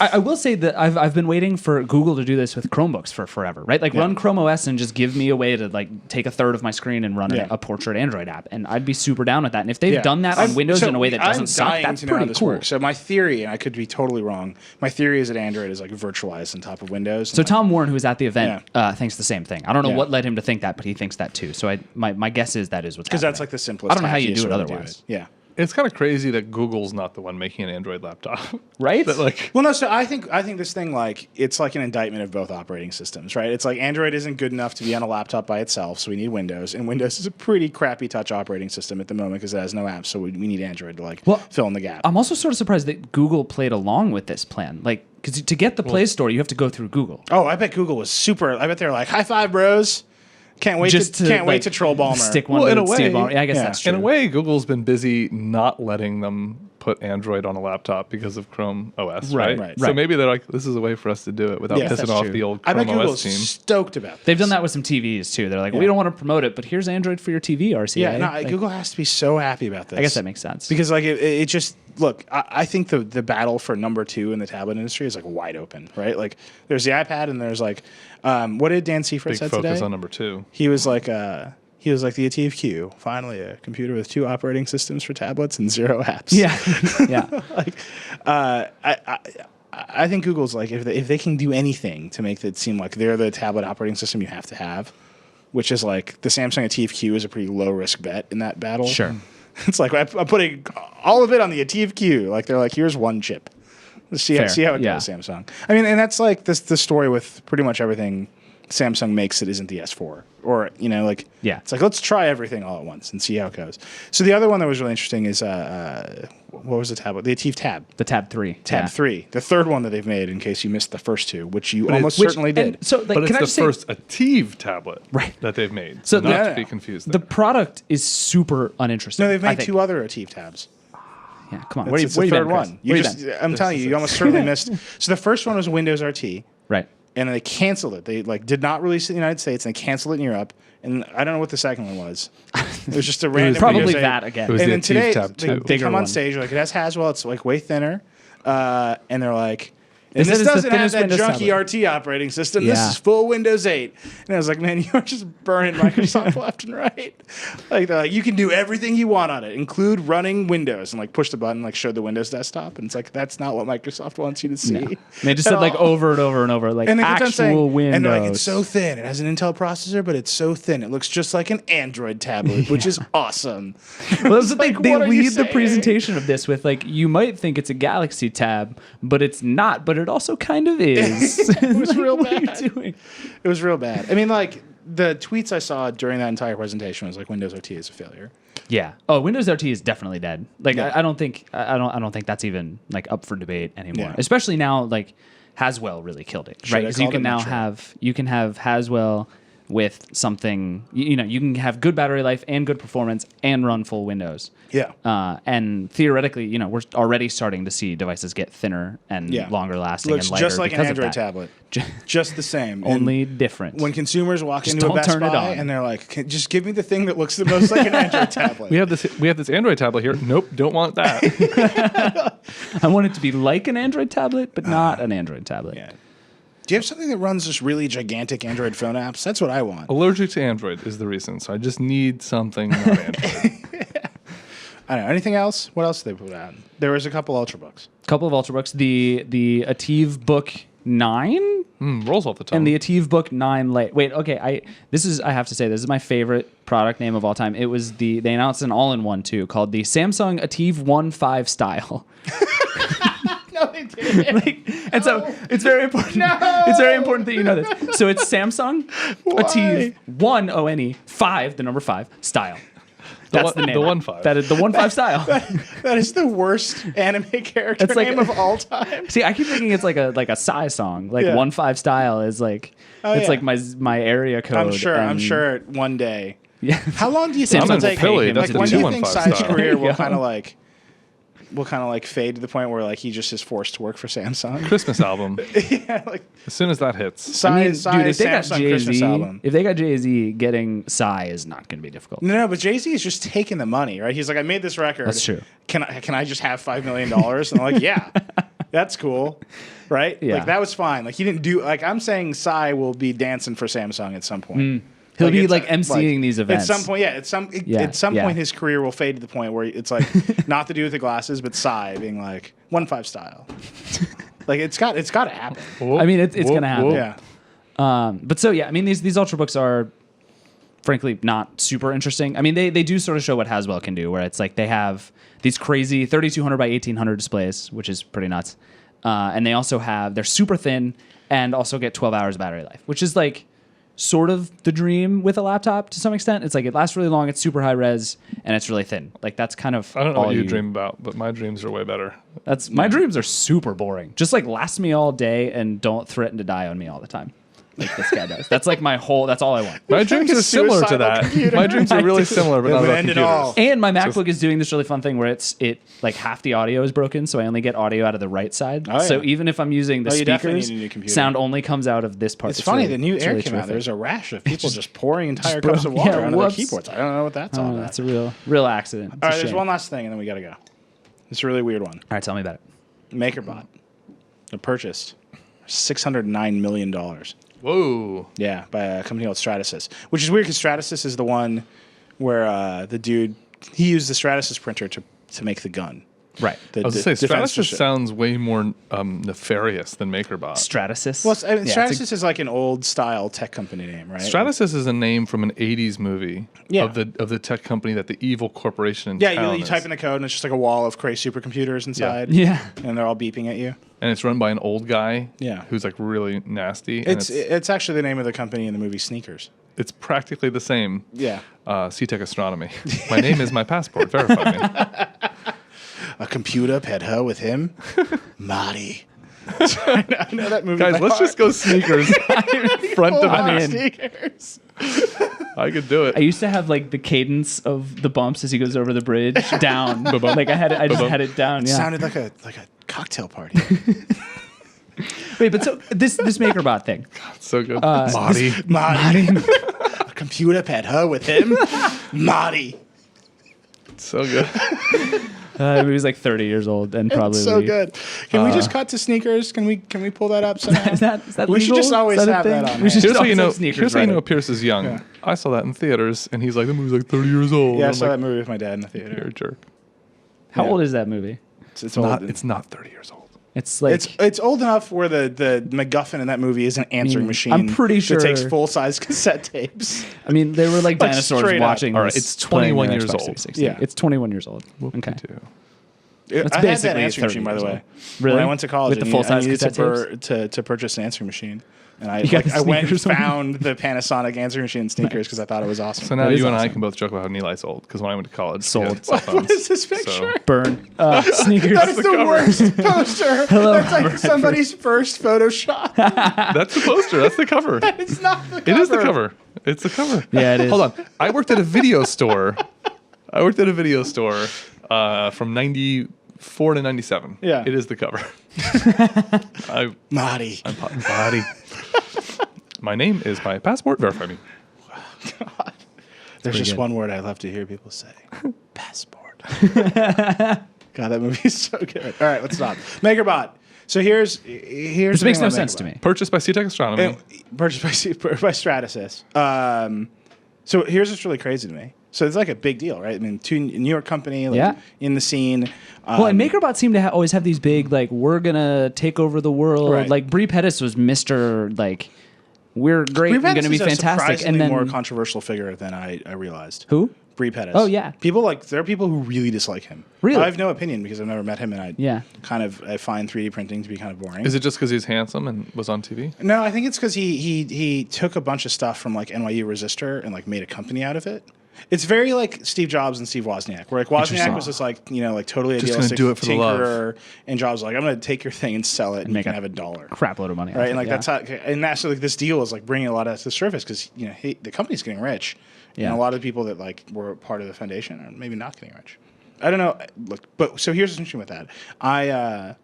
I will say that I've been waiting for Google to do this with Chromebooks for forever, right? Like run Chrome OS and just give me a way to like take a third of my screen and run
Yeah.
a portrait Android app, and I'd be super down with that. And if they've
Yeah.
done that on Windows
So
in a way that doesn't
I'm
suck,
dying
that's
to know how
pretty
this
cool.
works. So my theory, and I could be totally wrong, my theory is that Android is like virtualized on top of Windows.
So Tom Warren, who was at the event, thinks the same thing. I don't know
Yeah.
what led him to think that, but he thinks that too. So my guess is that is what's happening.
because that's like the simplest.
I don't know how you
hackiest
do it
way to
otherwise.
Yeah.
It's kind of crazy that Google's not the one making an Android laptop.
Right?
That like
Well, no. So I think this thing like it's like an indictment of both operating systems, right? It's like Android isn't good enough to be on a laptop by itself, so we need Windows, and Windows is a pretty crappy touch operating system at the moment because it has no apps, so we need Android to like fill in the gap.
I'm also sort of surprised that Google played along with this plan. Like, because to get the Play Store, you have to go through Google.
Oh, I bet Google was super. I bet they were like, "High five, bros! Can't wait
Just
wait to troll Ballmer."
Stick one
Well,
to
in a
Steve
way-
Ballmer. Yeah, I guess
yeah.
that's true.
in a way, Google's been busy not letting them put Android on a laptop because of Chrome OS,
Right,
right?
right.
So
Right.
maybe they're like, this is a way for us to do it without
Yeah,
pissing
that's
off
true.
the old
I bet
Chrome OS
Google's
team.
stoked about this.
They've done that with some TVs too. They're like, we don't want to promote it, but here's Android for your TV, RCA.
Yeah, no,
Like,
Google has to be so happy about this.
I guess that makes sense.
because like it just look. I think the battle for number 2 in the tablet industry is like wide open, right? Like there's the iPad and there's like what did Dan Seifert
Big
say
focus
today?
on number 2.
He was like the Ative Q, finally a computer with 2 operating systems for tablets and 0 apps.
yeah, yeah.
like I think Google's like if they can do anything to make it seem like they're the tablet operating system you have to have, which is like the Samsung Ative Q is a pretty low risk bet in that battle.
Sure.
It's like I'm putting all of it on the Ative Q. Like they're like, here's one chip. Let's see
Fair.
how it
Yeah.
goes, Samsung. I mean, and that's like the story with pretty much everything Samsung makes that isn't the S4. Or, like,
Yeah.
it's like, let's try everything all at once and see how it goes. So the other one that was really interesting is, what was the tablet? The Ative Tab.
The Tab 3.
Tab
Yeah.
3. The third one that they've made in case you missed the first 2, which you
But
almost
Which-
certainly
and
did.
So, like,
But
can
it's
I
the
just say,
first Ative tablet
Right.
that they've made.
So
So
the-
not
No,
to be
no.
confused.
the
there.
product is super uninteresting.
No, they've
I
made
think.
2 other Ative Tabs.
Yeah, come on.
It's,
Where
it's
you
the
been,
third
Chris?
one.
Where you
Just,
been?
I'm telling you, you almost certainly missed. So the first one was Windows RT.
Right.
and they canceled it. They like did not release it in the United States, and they canceled it in Europe. And I don't know what the second one was. It was just a random.
Probably
Windows 8.
that again.
It was
And
the
then today
Achieve Tab 2.
they
Bigger
come on
one.
stage like it has Haswell. It's like way thinner, and they're like.
They
And
said
this
it's the
doesn't have
thinnest
that
Windows
junky
tablet.
RT operating system. This
Yeah.
is full Windows 8. And I was like, man, you're just burning Microsoft left and right. Like, they're like, you can do everything you want on it, include running Windows, and like push the button, like show the Windows desktop. And it's like, that's not what Microsoft wants you to see.
No. They just
at
said like
all.
over and over and over, like
And they kept on
actual
saying,
Windows.
and they're like, it's so thin. It has an Intel processor, but it's so thin. It looks just like an Android tablet, which is awesome.
Well, that's the
Like,
thing. They
what are you
lead the
saying?
presentation of this with like, you might think it's a Galaxy tab, but it's not. But it also kind of is.
It was
Like,
real
what are
bad.
you doing?
It was real bad. I mean, like, the tweets I saw during that entire presentation was like, Windows RT is a failure.
Yeah. Oh, Windows RT is definitely dead. Like,
Yeah.
I don't think that's even like up for debate anymore.
Yeah.
Especially now, like Haswell really killed it,
Should
right?
I
Because
call
you
it
can now
Metro?
you can have Haswell with something. You know, you can have good battery life and good performance and run full Windows.
Yeah.
And theoretically, you know, we're already starting to see devices get thinner and
Yeah.
longer lasting
Looks
and lighter
just like an
because of
Android
that.
tablet. Just the same. And
Only different.
when consumers walk into a
don't
Best
turn it
Buy
on.
and they're like, just give me the thing that looks the most like an Android tablet.
We have this Android tablet here. Nope, don't want that.
I want it to be like an Android tablet, but not an Android tablet.
Yeah. Do you have something that runs just really gigantic Android phone apps? That's what I want.
Allergic to Android is the reason. So I just need something not Android.
I don't know. Anything else? What else did they put out? There was a couple Ultrabooks.
Couple of Ultrabooks. The Ative Book 9
Rolls off the tongue.
and the Ative Book 9 Lite. Wait, okay. I have to say this is my favorite product name of all time. It was they announced an all-in-one too called the Samsung Ative 1.5 Style.
No, they didn't.
And so it's very important. It's very important that you know this. So it's Samsung Ative 1 ONE 5, the number 5 style. That's the name.
The 1.5.
That is the 1.5 style.
That is the worst anime character
It's like-
name of all time.
See, I keep thinking it's like a Psy song. Like
Yeah.
1.5 style is like it's
yeah.
like my area code.
I'm
and-
sure one day.
Yeah.
How long do you think
Samsung
it'll
will
take?
pay
Philly,
him
that's
to
the
When
do
do you
that.
think
2.15
Psy's
style.
career will
Yeah.
kind of like fade to the point where like he just is forced to work for Samsung?
Christmas album.
Yeah, like
As soon as that hits.
Psy,
Dude,
Psy's
if they got
Samsung Christmas
Jay-Z,
album.
if they got Jay-Z, getting Psy is not going to be difficult.
No, but Jay-Z is just taking the money, right? He's like, I made this record.
That's true.
Can I just have $5 million? And I'm like, yeah, that's cool, right?
Yeah.
Like that was fine. Like he didn't do like I'm saying Psy will be dancing for Samsung at some point.
He'll be
it's
like emceeing these events.
At some point, yeah. At some
yeah.
point, his career will fade to the point where it's like not the dude with the glasses, but Psy being like 1.5 style. Like it's got to happen.
I mean, it's going to happen.
Yeah.
But so yeah, I mean these Ultrabooks are frankly not super interesting. I mean they do sort of show what Haswell can do, where it's like they have these crazy 3200 by 1800 displays, which is pretty nuts, and they also they're super thin and also get 12 hours of battery life, which is like sort of the dream with a laptop to some extent. It's like it lasts really long, it's super high res, and it's really thin. Like that's kind of
I don't know
all
what you dream about, but my dreams are way better.
That's my dreams are super boring. Just like last me all day and don't threaten to die on me all the time. Like this guy does. That's like that's all I want.
My dreams
like a
are similar to
suicidal
that.
computer.
My dreams are really similar, but
It
not
would
about
end it
computers.
all.
And my MacBook is doing this really fun thing where it like half the audio is broken, so I only get audio out of the right side.
Oh, yeah.
So even if I'm using the
Oh, you definitely
speakers,
need a new computer.
sound only comes out of this part.
It's funny.
really-
The new
it's
Air
really
came out.
terrific.
There's a rash of people just pouring entire
broke-
cups of water
yeah,
onto their
whoops.
keyboards. I don't know what that's all
Oh,
about.
that's a real accident. It's
All
a
right, there's
shame.
one last thing, and then we gotta go. It's a really weird one.
All right, tell me about it.
MakerBot. It purchased $609 million.
Whoa.
Yeah, by a company called Stratasys, which is weird because Stratasys is the one where the dude he used the Stratasys printer to make the gun.
Right.
The,
I was
the
going to say,
defense
Stratasys
system.
sounds way more nefarious than MakerBot.
Stratasys.
Well, I mean,
Yeah,
Stratasys is like an old style tech company name, right?
Stratasys is a name from an '80s movie
Yeah.
of the tech company that the evil corporation in
Yeah,
town
you
is.
type in the code and it's just like a wall of crazy supercomputers inside.
Yeah.
And they're all beeping at you.
and it's run by an old guy.
Yeah.
who's like really nasty. And
It's actually the name of the company in the movie Sneakers.
it's practically the same.
Yeah.
C-Tech Astronomy. My name is my passport. Verify me.
A computer pet her with him. Marty. I know that movie.
Guys,
by
let's
heart.
just go sneakers front to
Full
back.
on
in.
Sneakers.
I could do it.
I used to have like the cadence of the bumps as he goes over the bridge down. Like I just had it down. Yeah.
Sounded like a cocktail party.
Wait, but so this MakerBot thing.
It's so good. Marty.
Marty. A computer pet, huh? With him, Marty.
So good.
He was like 30 years old and probably
It's so good. Can we just cut to sneakers? Can we pull that up somehow?
Is that
We should
legal?
just always
Is that a
have
thing?
that on
We should
hand.
Here's how you
always
know.
have sneakers
Here's how you know
ready.
Pierce is young.
Yeah.
I saw that in theaters, and he's like, the movie's like 30 years old.
Yeah, I
I'm
saw
like,
that movie with my dad in the theater.
You're a jerk.
How
Yeah.
old is that movie?
It's old.
It's not 30 years old.
It's like
It's old enough where the MacGuffin in that movie is an answering machine.
I'm pretty sure-
that takes full size cassette tapes.
I mean, they were like
Like,
dinosaurs
straight up.
watching.
All right,
this
it's
playing
21
their
years
Xbox
old.
360.
Yeah.
It's 21 years old. Okay.
Whoop-de-doo.
That's
I had that
basically
answering
30
machine, by the
years
way.
old. Really?
When I went to college,
With the
I
full-size
needed
cassette
to purchase an answering machine, and I
got the
went and
sneakers one?
found the Panasonic answering machine sneakers because I thought it was awesome.
So now
That is
you and I
awesome.
can both joke about how Neli's old, because when I went to college,
Sold.
he had cell
What
phones.
is this picture?
Burn. Sneakers.
That is the
cover.
worst poster.
Hello,
That's like
Robert
somebody's first Photoshop.
That's the poster. That's the cover.
It's not the cover.
It is the cover. It's the cover.
Yeah, it is.
Hold on. I worked at a video store. From 94 to 97.
Yeah.
It is the cover.
Marty.
I'm Body. My name is my passport. Verify me.
There's just
good.
one word I love to hear people say. Passport. God, that movie is so good. All right, let's stop. MakerBot. So here's
This
the
makes
thing
no
about
sense to
MakerBot.
me.
Purchased by CTech Astronomy.
Purchased by Stratasys. So here's what's really crazy to me. So it's like a big deal, right? I mean, New York company, like,
Yeah.
in the scene.
Well, and MakerBot seemed to always have these big, like, we're going to take over the world.
Right.
Like, Brie Pettis was Mr., like, we're great and going to be fantastic.
Surprisingly
And then,
more controversial figure than I realized.
who?
Brie Pettis.
Oh, yeah.
There are people who really dislike him.
Really?
I have no opinion because I've never met him, and I find 3D printing to be kind of boring.
Is it just because he's handsome and was on TV?
No, I think it's because he took a bunch of stuff from like NYU Resistor and like made a company out of it. It's very like Steve Jobs and Steve Wozniak, where like Wozniak was just like, like totally
Just gonna
idealistic
do it for the love.
tinkerer, and Jobs was like, I'm going to take your thing and sell it and
make
you can
a
have $1.
Crap load of money.
Right, and like that's how, and that's so like this deal is like bringing a lot of to the surface because the company's getting rich,
Yeah.
and a lot of the people that like were part of the foundation are maybe not getting rich. I don't know. Look, but so here's what's interesting with that. I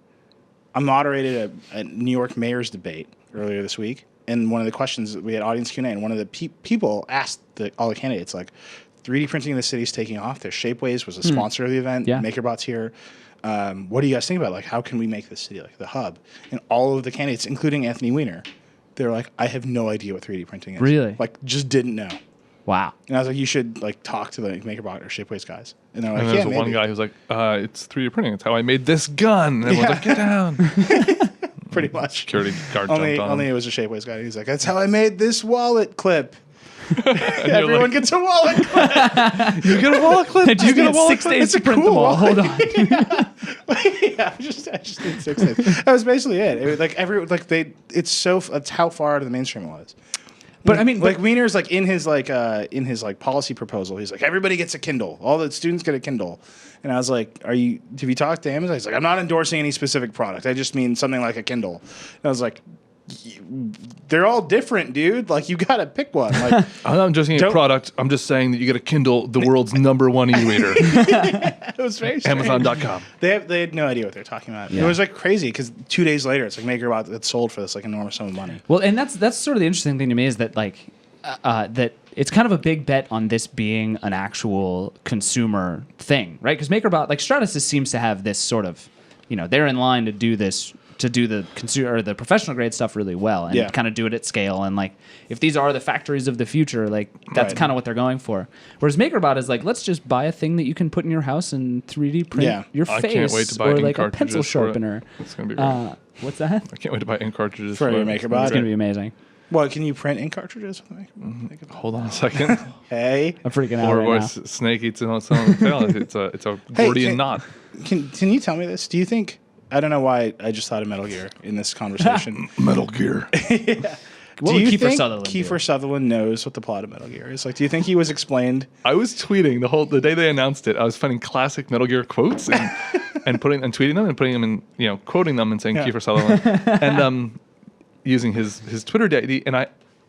moderated a New York mayor's debate earlier this week, and one of the questions we had audience Q&A, and one of the people asked all the candidates like, 3D printing in the city is taking off. Their Shapeways was a sponsor of the event.
Yeah.
MakerBot's here. What do you guys think about like how can we make this city like the hub? And all of the candidates, including Anthony Weiner, they're like, I have no idea what 3D printing is.
Really?
Like, just didn't know.
Wow.
And I was like, you should like talk to the MakerBot or Shapeways guys. And they're like,
And
yeah,
there's one
maybe.
guy who's like, it's 3D printing. It's how I made this gun. And everyone's like, get down.
Pretty much.
Security guard
Only
jumped on him.
it was a Shapeways guy. He's like, that's how I made this wallet clip.
And you're
Everyone
like,
gets a wallet clip.
you get a wallet clip?
And you get 6 days
It's
to
a
print
cool
them all.
wallet.
Hold on.
Yeah, I just did 6 days. That was basically it. It was like it's how far out of the mainstream it was.
But I mean,
like Wiener's like in his policy proposal, he's like everybody gets a Kindle, all the students get a Kindle, and I was like, have you talked to Amazon? He's like, I'm not endorsing any specific product. I just mean something like a Kindle. And I was like, they're all different, dude. Like you gotta pick one. Like
I'm not endorsing a product. I'm just saying that you get a Kindle, the world's #1 e-reader.
it was very strange.
Amazon.com.
They had no idea what they're talking about.
Yeah.
It was like crazy because 2 days later, it's like MakerBot that's sold for this like enormous sum of money.
Well, and that's sort of the interesting thing to me is that like that it's kind of a big bet on this being an actual consumer thing, right? Because MakerBot, like Stratasys, seems to have this sort of, they're in line to do this, to do the consumer or the professional grade stuff really well, and kind of do it at scale. And like, if these are the factories of the future, like that's
Right.
kind of what they're going for. Whereas MakerBot is like, let's just buy a thing that you can put in your house and 3D print
Yeah.
your
I
face,
can't wait to buy
or
ink
like a
cartridges
pencil
for it.
sharpener.
It's gonna be great.
What's that?
I can't wait to buy ink cartridges
For your
it.
MakerBot?
It's gonna be amazing.
Well, can you print ink cartridges?
Hold on a second.
Hey,
I'm freaking out
Or
right now.
snake eats it on its own tail. It's a Gordian knot.
can you tell me this? Do you think? I don't know why I just thought of Metal Gear in this conversation.
Metal Gear.
What
do
would
you
Kiefer
think
Sutherland do?
Kiefer Sutherland knows what the plot of Metal Gear is? Like, do you think he was explained?
I was tweeting the day they announced it. I was finding classic Metal Gear quotes and tweeting them and putting them in, quoting them and saying Kiefer Sutherland and using his Twitter ID. And I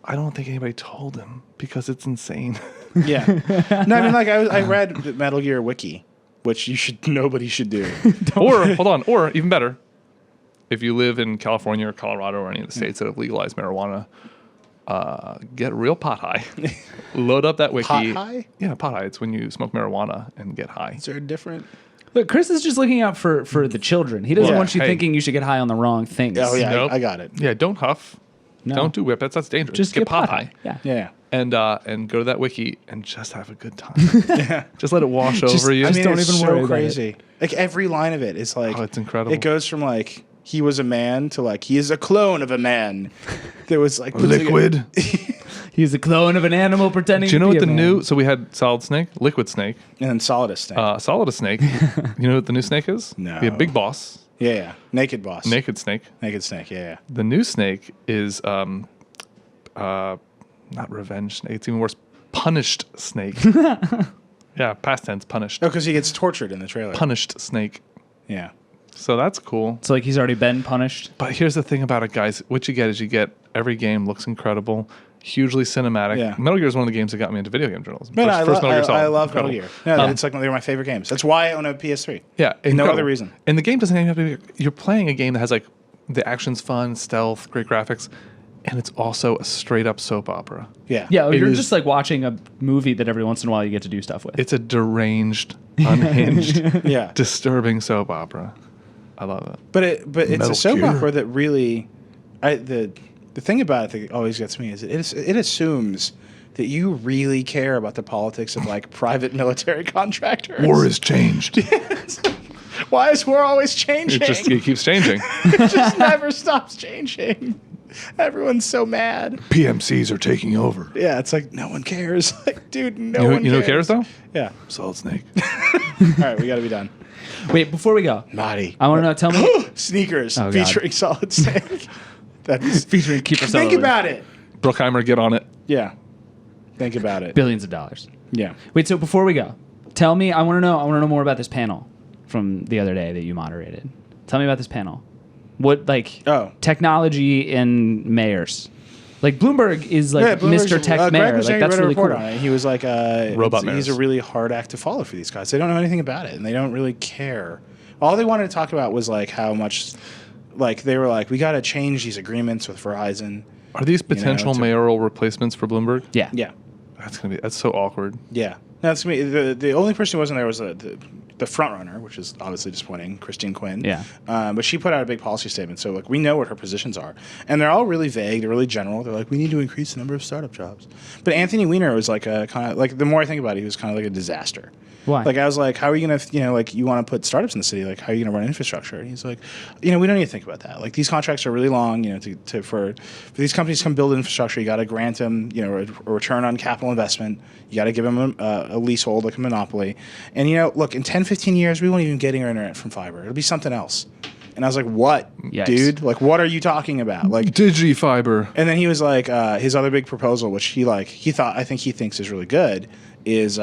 don't think anybody told him because it's insane.
Yeah. No, I mean, like I read the Metal Gear wiki, which nobody should do.
Or hold on, or even better, if you live in California or Colorado or any of the states that have legalized marijuana, get real pot high. Load up that wiki.
Pot high?
Yeah, pot high. It's when you smoke marijuana and get high.
Is there a different?
Look, Chris is just looking out for the children. He doesn't
Yeah.
want you
Hey.
thinking you should get high on the wrong things.
Oh yeah,
Nope.
I got it.
Yeah, don't huff.
No.
Don't do whippets. That's dangerous.
Just
get pot high.
Yeah.
Yeah.
And go to that wiki and just have a good time. Just let it wash over you.
I mean,
don't
it's
even
so
worry about
crazy. Like every line of it is like,
Oh, it's incredible.
It goes from like he was a man to like he is a clone of a man. There was like
Liquid.
He's a clone of an animal pretending
Do you know
to
what
be
the
a
new?
man.
So we had Solid Snake, Liquid Snake,
and then Solidus thing.
Solid Snake. You know what the new snake is?
No.
We have Big Boss,
yeah, Naked Boss,
Naked Snake.
Naked Snake. Yeah.
The new snake is not Revenge Snake. It's even worse. Punished Snake. Yeah, past tense. Punished.
Oh, because he gets tortured in the trailer.
Punished Snake.
Yeah.
So that's cool.
So like he's already been punished.
But here's the thing about it, guys. What you get is every game looks incredible, hugely cinematic.
Yeah.
Metal Gear is one of the games that got me into video game journalism.
Man,
First Metal Gear Solid.
I love Metal
Incredible.
Gear. No, it's like they're my favorite games. That's why I own a PS3.
Yeah,
No
incredible.
other reason.
And the game doesn't even have to be. You're playing a game that has like the action's fun, stealth, great graphics, and it's also a straight up soap opera.
Yeah.
Yeah,
It
you're
is-
just like watching a movie that every once in a while you get to do stuff with.
It's a deranged, unhinged,
Yeah.
disturbing soap opera. I love it.
But it's
Metal
a soap
Gear.
opera that really, the thing about it that always gets me is it assumes that you really care about the politics of like private military contractors.
War has changed.
Why is war always changing?
it keeps changing.
It just never stops changing. Everyone's so mad.
PMCs are taking over.
Yeah, it's like no one cares. Like, dude, no
You know,
one
you know who cares though?
Yeah.
Solid Snake.
All right, we got to be done.
Wait, before we go,
Naughty.
I want to know. Tell me,
Sneakers
Oh, God.
featuring Solid Snake. That's
featuring Keeper
think about it.
Bruckheimer, get on it.
Yeah. Think about it.
billions of dollars.
Yeah.
Wait, so before we go, tell me. I want to know more about this panel from the other day that you moderated. Tell me about this panel. What technology in mayors? Like Bloomberg is like
Bloomberg's-
Mr. Tech
Greg
Mayor.
was
Like
saying he
that's
read a
really
report
cool.
on it. He was like,
Robot
he's
mayors.
a really hard act to follow for these guys. They don't know anything about it, and they don't really care. All they wanted to talk about was like how much, like they were like, we got to change these agreements with Verizon.
Are these potential
it's a-
mayoral replacements for Bloomberg?
Yeah.
Yeah.
That's so awkward.
Yeah. No, that's me. The only person who wasn't there was the front runner, which is obviously disappointing, Christine Quinn.
Yeah.
But she put out a big policy statement, so like we know what her positions are, and they're all really vague. They're really general. They're like, we need to increase the number of startup jobs. But Anthony Weiner was like a kind of like the more I think about it, he was kind of like a disaster.
Why?
Like I was like, how are you gonna, like you want to put startups in the city? Like how are you gonna run infrastructure? And he's like, we don't need to think about that. Like these contracts are really long. For these companies to come build infrastructure, you got to grant them, a return on capital investment. You got to give them a leasehold, like a monopoly. And look, in 10, 15 years, we won't even get our internet from fiber. It'll be something else. And I was like, what,
Yikes.
dude? Like, what are you talking about? Like,
DigiFiber.
and then he was like, his other big proposal, which I think he thinks is really good, is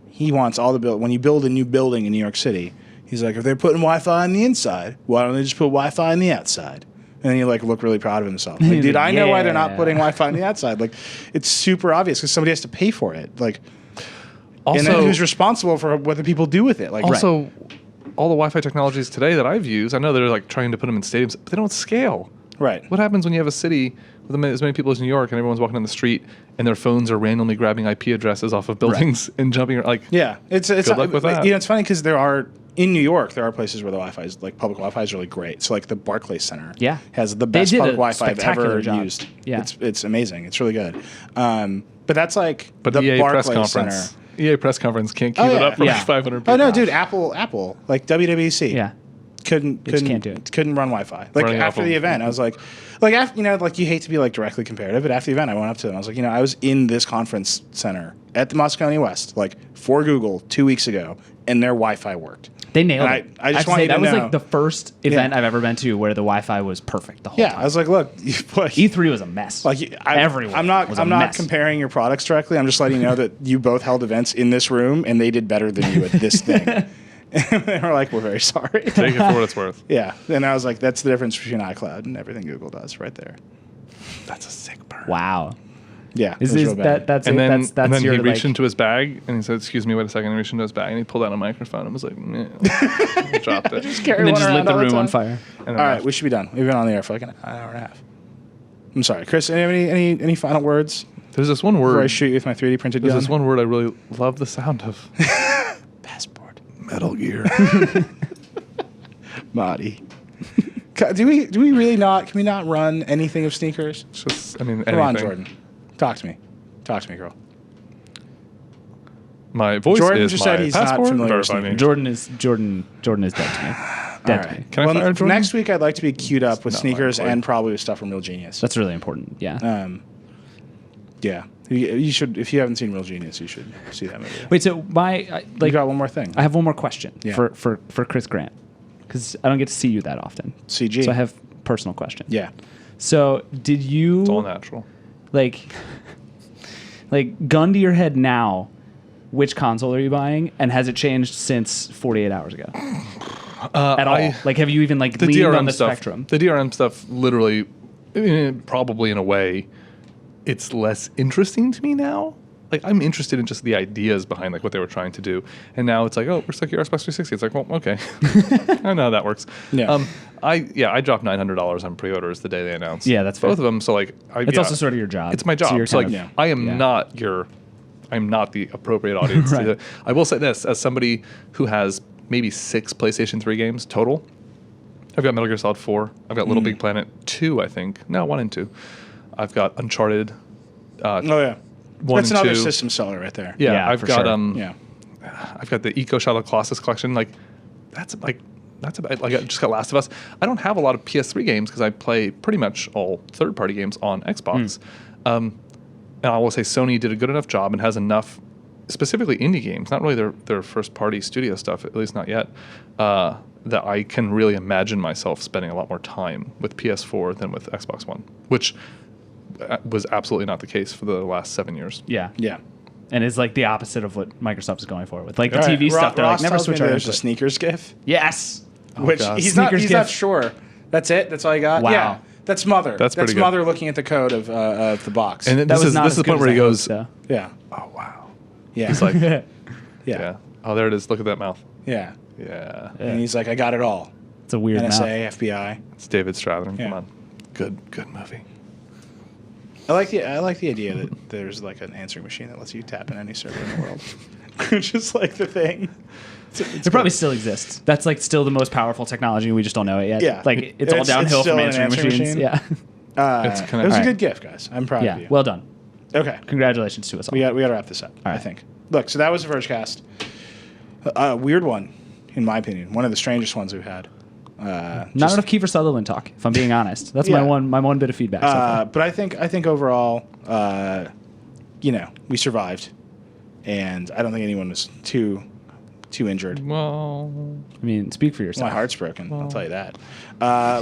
he wants all the when you build a new building in New York City, he's like, if they're putting Wi-Fi on the inside, why don't they just put Wi-Fi on the outside? And then he looked really proud of himself. Like, dude, I know why they're not
Yeah.
putting Wi-Fi on the outside. Like, it's super obvious because somebody has to pay for it. Like, and then
Also,
who's responsible for what the people do with it? Like,
also all the Wi-Fi technologies today that I've used, I know they're like trying to put them in stadiums, but they don't scale.
right.
What happens when you have a city with as many people as New York and everyone's walking down the street and their phones are randomly grabbing IP addresses off of buildings and jumping? Like,
Yeah, it's
Good luck with that.
It's funny because in New York, there are places where the Wi-Fi is like public Wi-Fi is really great. So like the Barclays Center,
Yeah.
has the
They
best
did
public
a
Wi-Fi I've
spectacular
ever
job.
used.
Yeah.
it's amazing. It's really good. But that's like
but
the
EA press
Barclays Center.
conference. EA press conference can't keep
Oh,
it
yeah.
up for
Yeah.
like 500 people.
Oh no, dude! Apple, like WWDC,
Yeah.
couldn't
just can't do it.
Couldn't run Wi-Fi. Like
Running
after
Apple.
the event, I was like after like you hate to be like directly comparative, but after the event, I went up to them. I was like, I was in this conference center at the Moscone West, like for Google 2 weeks ago, and their Wi-Fi worked.
They nailed
And
it.
I just
have to
want
say,
you to
that was
know.
like the first event
Yeah.
I've ever been to where the Wi-Fi was perfect the whole
Yeah,
time.
I was like, look,
E3 was a mess. Everyone.
I'm not
was a
not
mess.
comparing your products directly. I'm just letting you know that you both held events in this room, and they did better than you at this thing. And they were like, we're very sorry.
Take it for what it's worth.
Yeah, and I was like, that's the difference between iCloud and everything Google does, right there.
That's a sick burn.
Wow.
Yeah,
Is
it was real bad.
that's
And
it?
then,
That's
and then
your
he reached
like,
into his bag and he said, "Excuse me, wait a second." He reached into his bag and he pulled out a microphone and was like, "Meh." Dropped it.
and then just lit the room on fire.
And then
All right,
left.
we should be done. We've been on the air for like an hour and a half. I'm sorry, Chris. Any final words
There's this one
before I
word.
shoot you with my 3D printed
There's
gun?
this one word I really love the sound of.
Passport.
Metal Gear.
Marty. Do we really not? Can we not run anything of sneakers?
It's just, I mean,
Come on,
anything.
Jordan. Talk to me. Talk to me, girl.
My voice
Jordan
is
just
my
said he's not
passport.
familiar with
Verify me.
Jordan is dead to me. Dead
All
to me.
right.
Can I fire Jordan?
Next week, I'd like to be queued up with
not
sneakers
likely.
and probably with stuff from Real Genius.
That's really important. Yeah.
Yeah. You should. If you haven't seen Real Genius, you should see that movie.
Wait. So
You
like
got one more thing.
I have one more question
Yeah.
for Chris Grant because I don't get to see you that often.
CG.
So I have personal question.
Yeah.
So did you
It's all natural.
like gun to your head now? Which console are you buying, and has it changed since 48 hours ago? At all? Like, have you even like
The
leaned
DRM
on the
stuff.
spectrum?
The DRM stuff, literally, I mean, probably in a way, it's less interesting to me now. Like, I'm interested in just the ideas behind like what they were trying to do, and now it's like, oh, we're stuck here Xbox 360. It's like, well, okay, I know how that works.
Yeah.
I dropped $900 on pre-orders the day they announced.
Yeah, that's fair.
both of them. So like,
It's also sort of your job.
It's my job.
you're
So, like,
kind of-
I am
yeah.
not I'm not the appropriate audience.
Right.
to I will say this, as somebody who has maybe 6 PlayStation 3 games total, I've got Metal Gear Solid 4. I've got Little Big Planet 2, I think. No, 1 and 2. I've got Uncharted.
Oh yeah.
1
That's
and
another
2.
system seller right there.
Yeah,
Yeah,
I've
for
got
sure.
Yeah.
I've got the Eco Shadow Colossus collection. Like, that's about. Like, I just got Last of Us. I don't have a lot of PS3 games because I play pretty much all third-party games on Xbox. And I will say Sony did a good enough job and has enough, specifically indie games, not really their first-party studio stuff, at least not yet, that I can really imagine myself spending a lot more time with PS4 than with Xbox One, which was absolutely not the case for the last 7 years.
Yeah.
Yeah.
And it's like the opposite of what Microsoft is going for with like the
All right.
TV stuff. They're
Ross
like never
tells me
switch over.
there's a sneakers GIF,
Yes.
which
God.
he's
Sneakers
not
GIF.
sure. That's it. That's all you got.
Wow.
Yeah. That's Mother.
That's pretty good.
Mother looking at the code of the box.
And
That
this
was
is
not
this
as
is the
good
point where
as
he
I
goes,
hoped,
yeah.
"Oh wow."
Yeah.
He's like,
yeah.
"Yeah, oh there it is. Look at that mouth."
Yeah.
Yeah,
And he's like, I got it all.
It's a weird
NSA,
mouth.
FBI.
it's David Strathairn.
Yeah.
Come on, good movie.
I like the idea that there's like an answering machine that lets you tap in any server in the world. Just like the thing.
It probably still exists. That's like still the most powerful technology. We just don't know it yet.
Yeah.
Like it's all
It's
downhill
still
from
an
answering
answering
machines.
machine.
Yeah.
It's
It
kinda-
was a
Alright.
good gift, guys. I'm proud of
Yeah.
you.
Well done.
Okay.
Congratulations to us all.
We got to wrap this up, I
right.
think. Look, so that was the Vergecast. Weird one, in my opinion. One of the strangest ones we've had.
Not
Just-
enough Kiefer Sutherland talk, if I'm being honest. That's
Yeah.
my one bit of feedback. So far.
But I think overall, we survived, and I don't think anyone was too injured.
Well,
I mean, speak for yourself.
My heart's broken. I'll tell you that.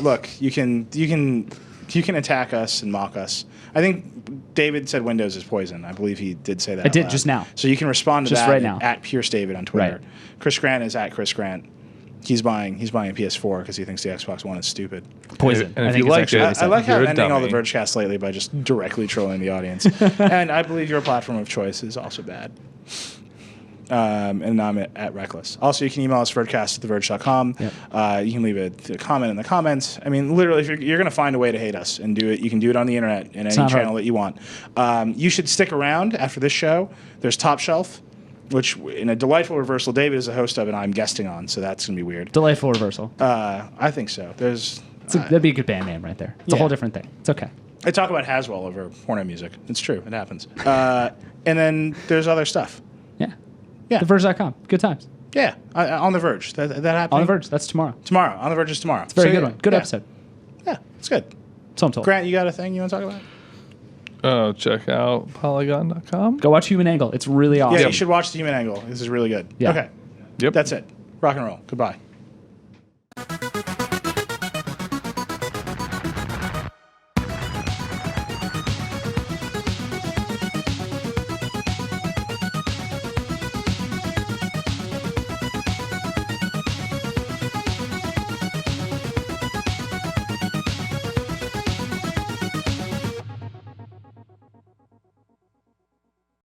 Look, you can attack us and mock us. I think David said Windows is poison. I believe he did say that.
I did
out loud.
just now.
So you can respond to
Just
that
right now.
at Pierce David on Twitter.
Right.
Chris Grant is at Chris Grant. He's buying a PS4 because he thinks the Xbox One is stupid.
Poison.
And
I
if
think
you
it's
like
actually
it-
what he
I
said.
like how
You're
I'm
a
ending all the
dummy.
Vergecast lately by just directly trolling the audience. And I believe your platform of choice is also bad. And I'm at Reckless. Also, you can email us, vergecast@theverge.com.
Yep.
You can leave a comment in the comments. I mean, literally, if you're going to find a way to hate us and do it, you can do it on the internet in any
not
channel
hard.
that you want. You should stick around after this show. There's Top Shelf, which in a delightful reversal, David is a host of and I'm guesting on, so that's going to be weird.
Delightful reversal.
I think so. There's...
That'd be a good band name right there. It's a
yeah.
whole different thing. It's okay.
I talk about Haswell over porno music. It's true. It happens. And then there's other stuff.
Yeah.
Yeah.
TheVerge.com. Good times.
Yeah, on The Verge. That happened.
On the Verge. That's tomorrow.
Tomorrow. On The Verge is tomorrow. It's
Very good one. Good episode.
Yeah, it's good.
So I'm told.
Grant, you got a thing you want to talk about?
check out Polygon.com.
Go watch Human Angle. It's really awesome.
Yeah, you should watch The Human Angle. This is really good.
Yeah.
Okay.
Yep.
That's it. Rock and roll. Goodbye.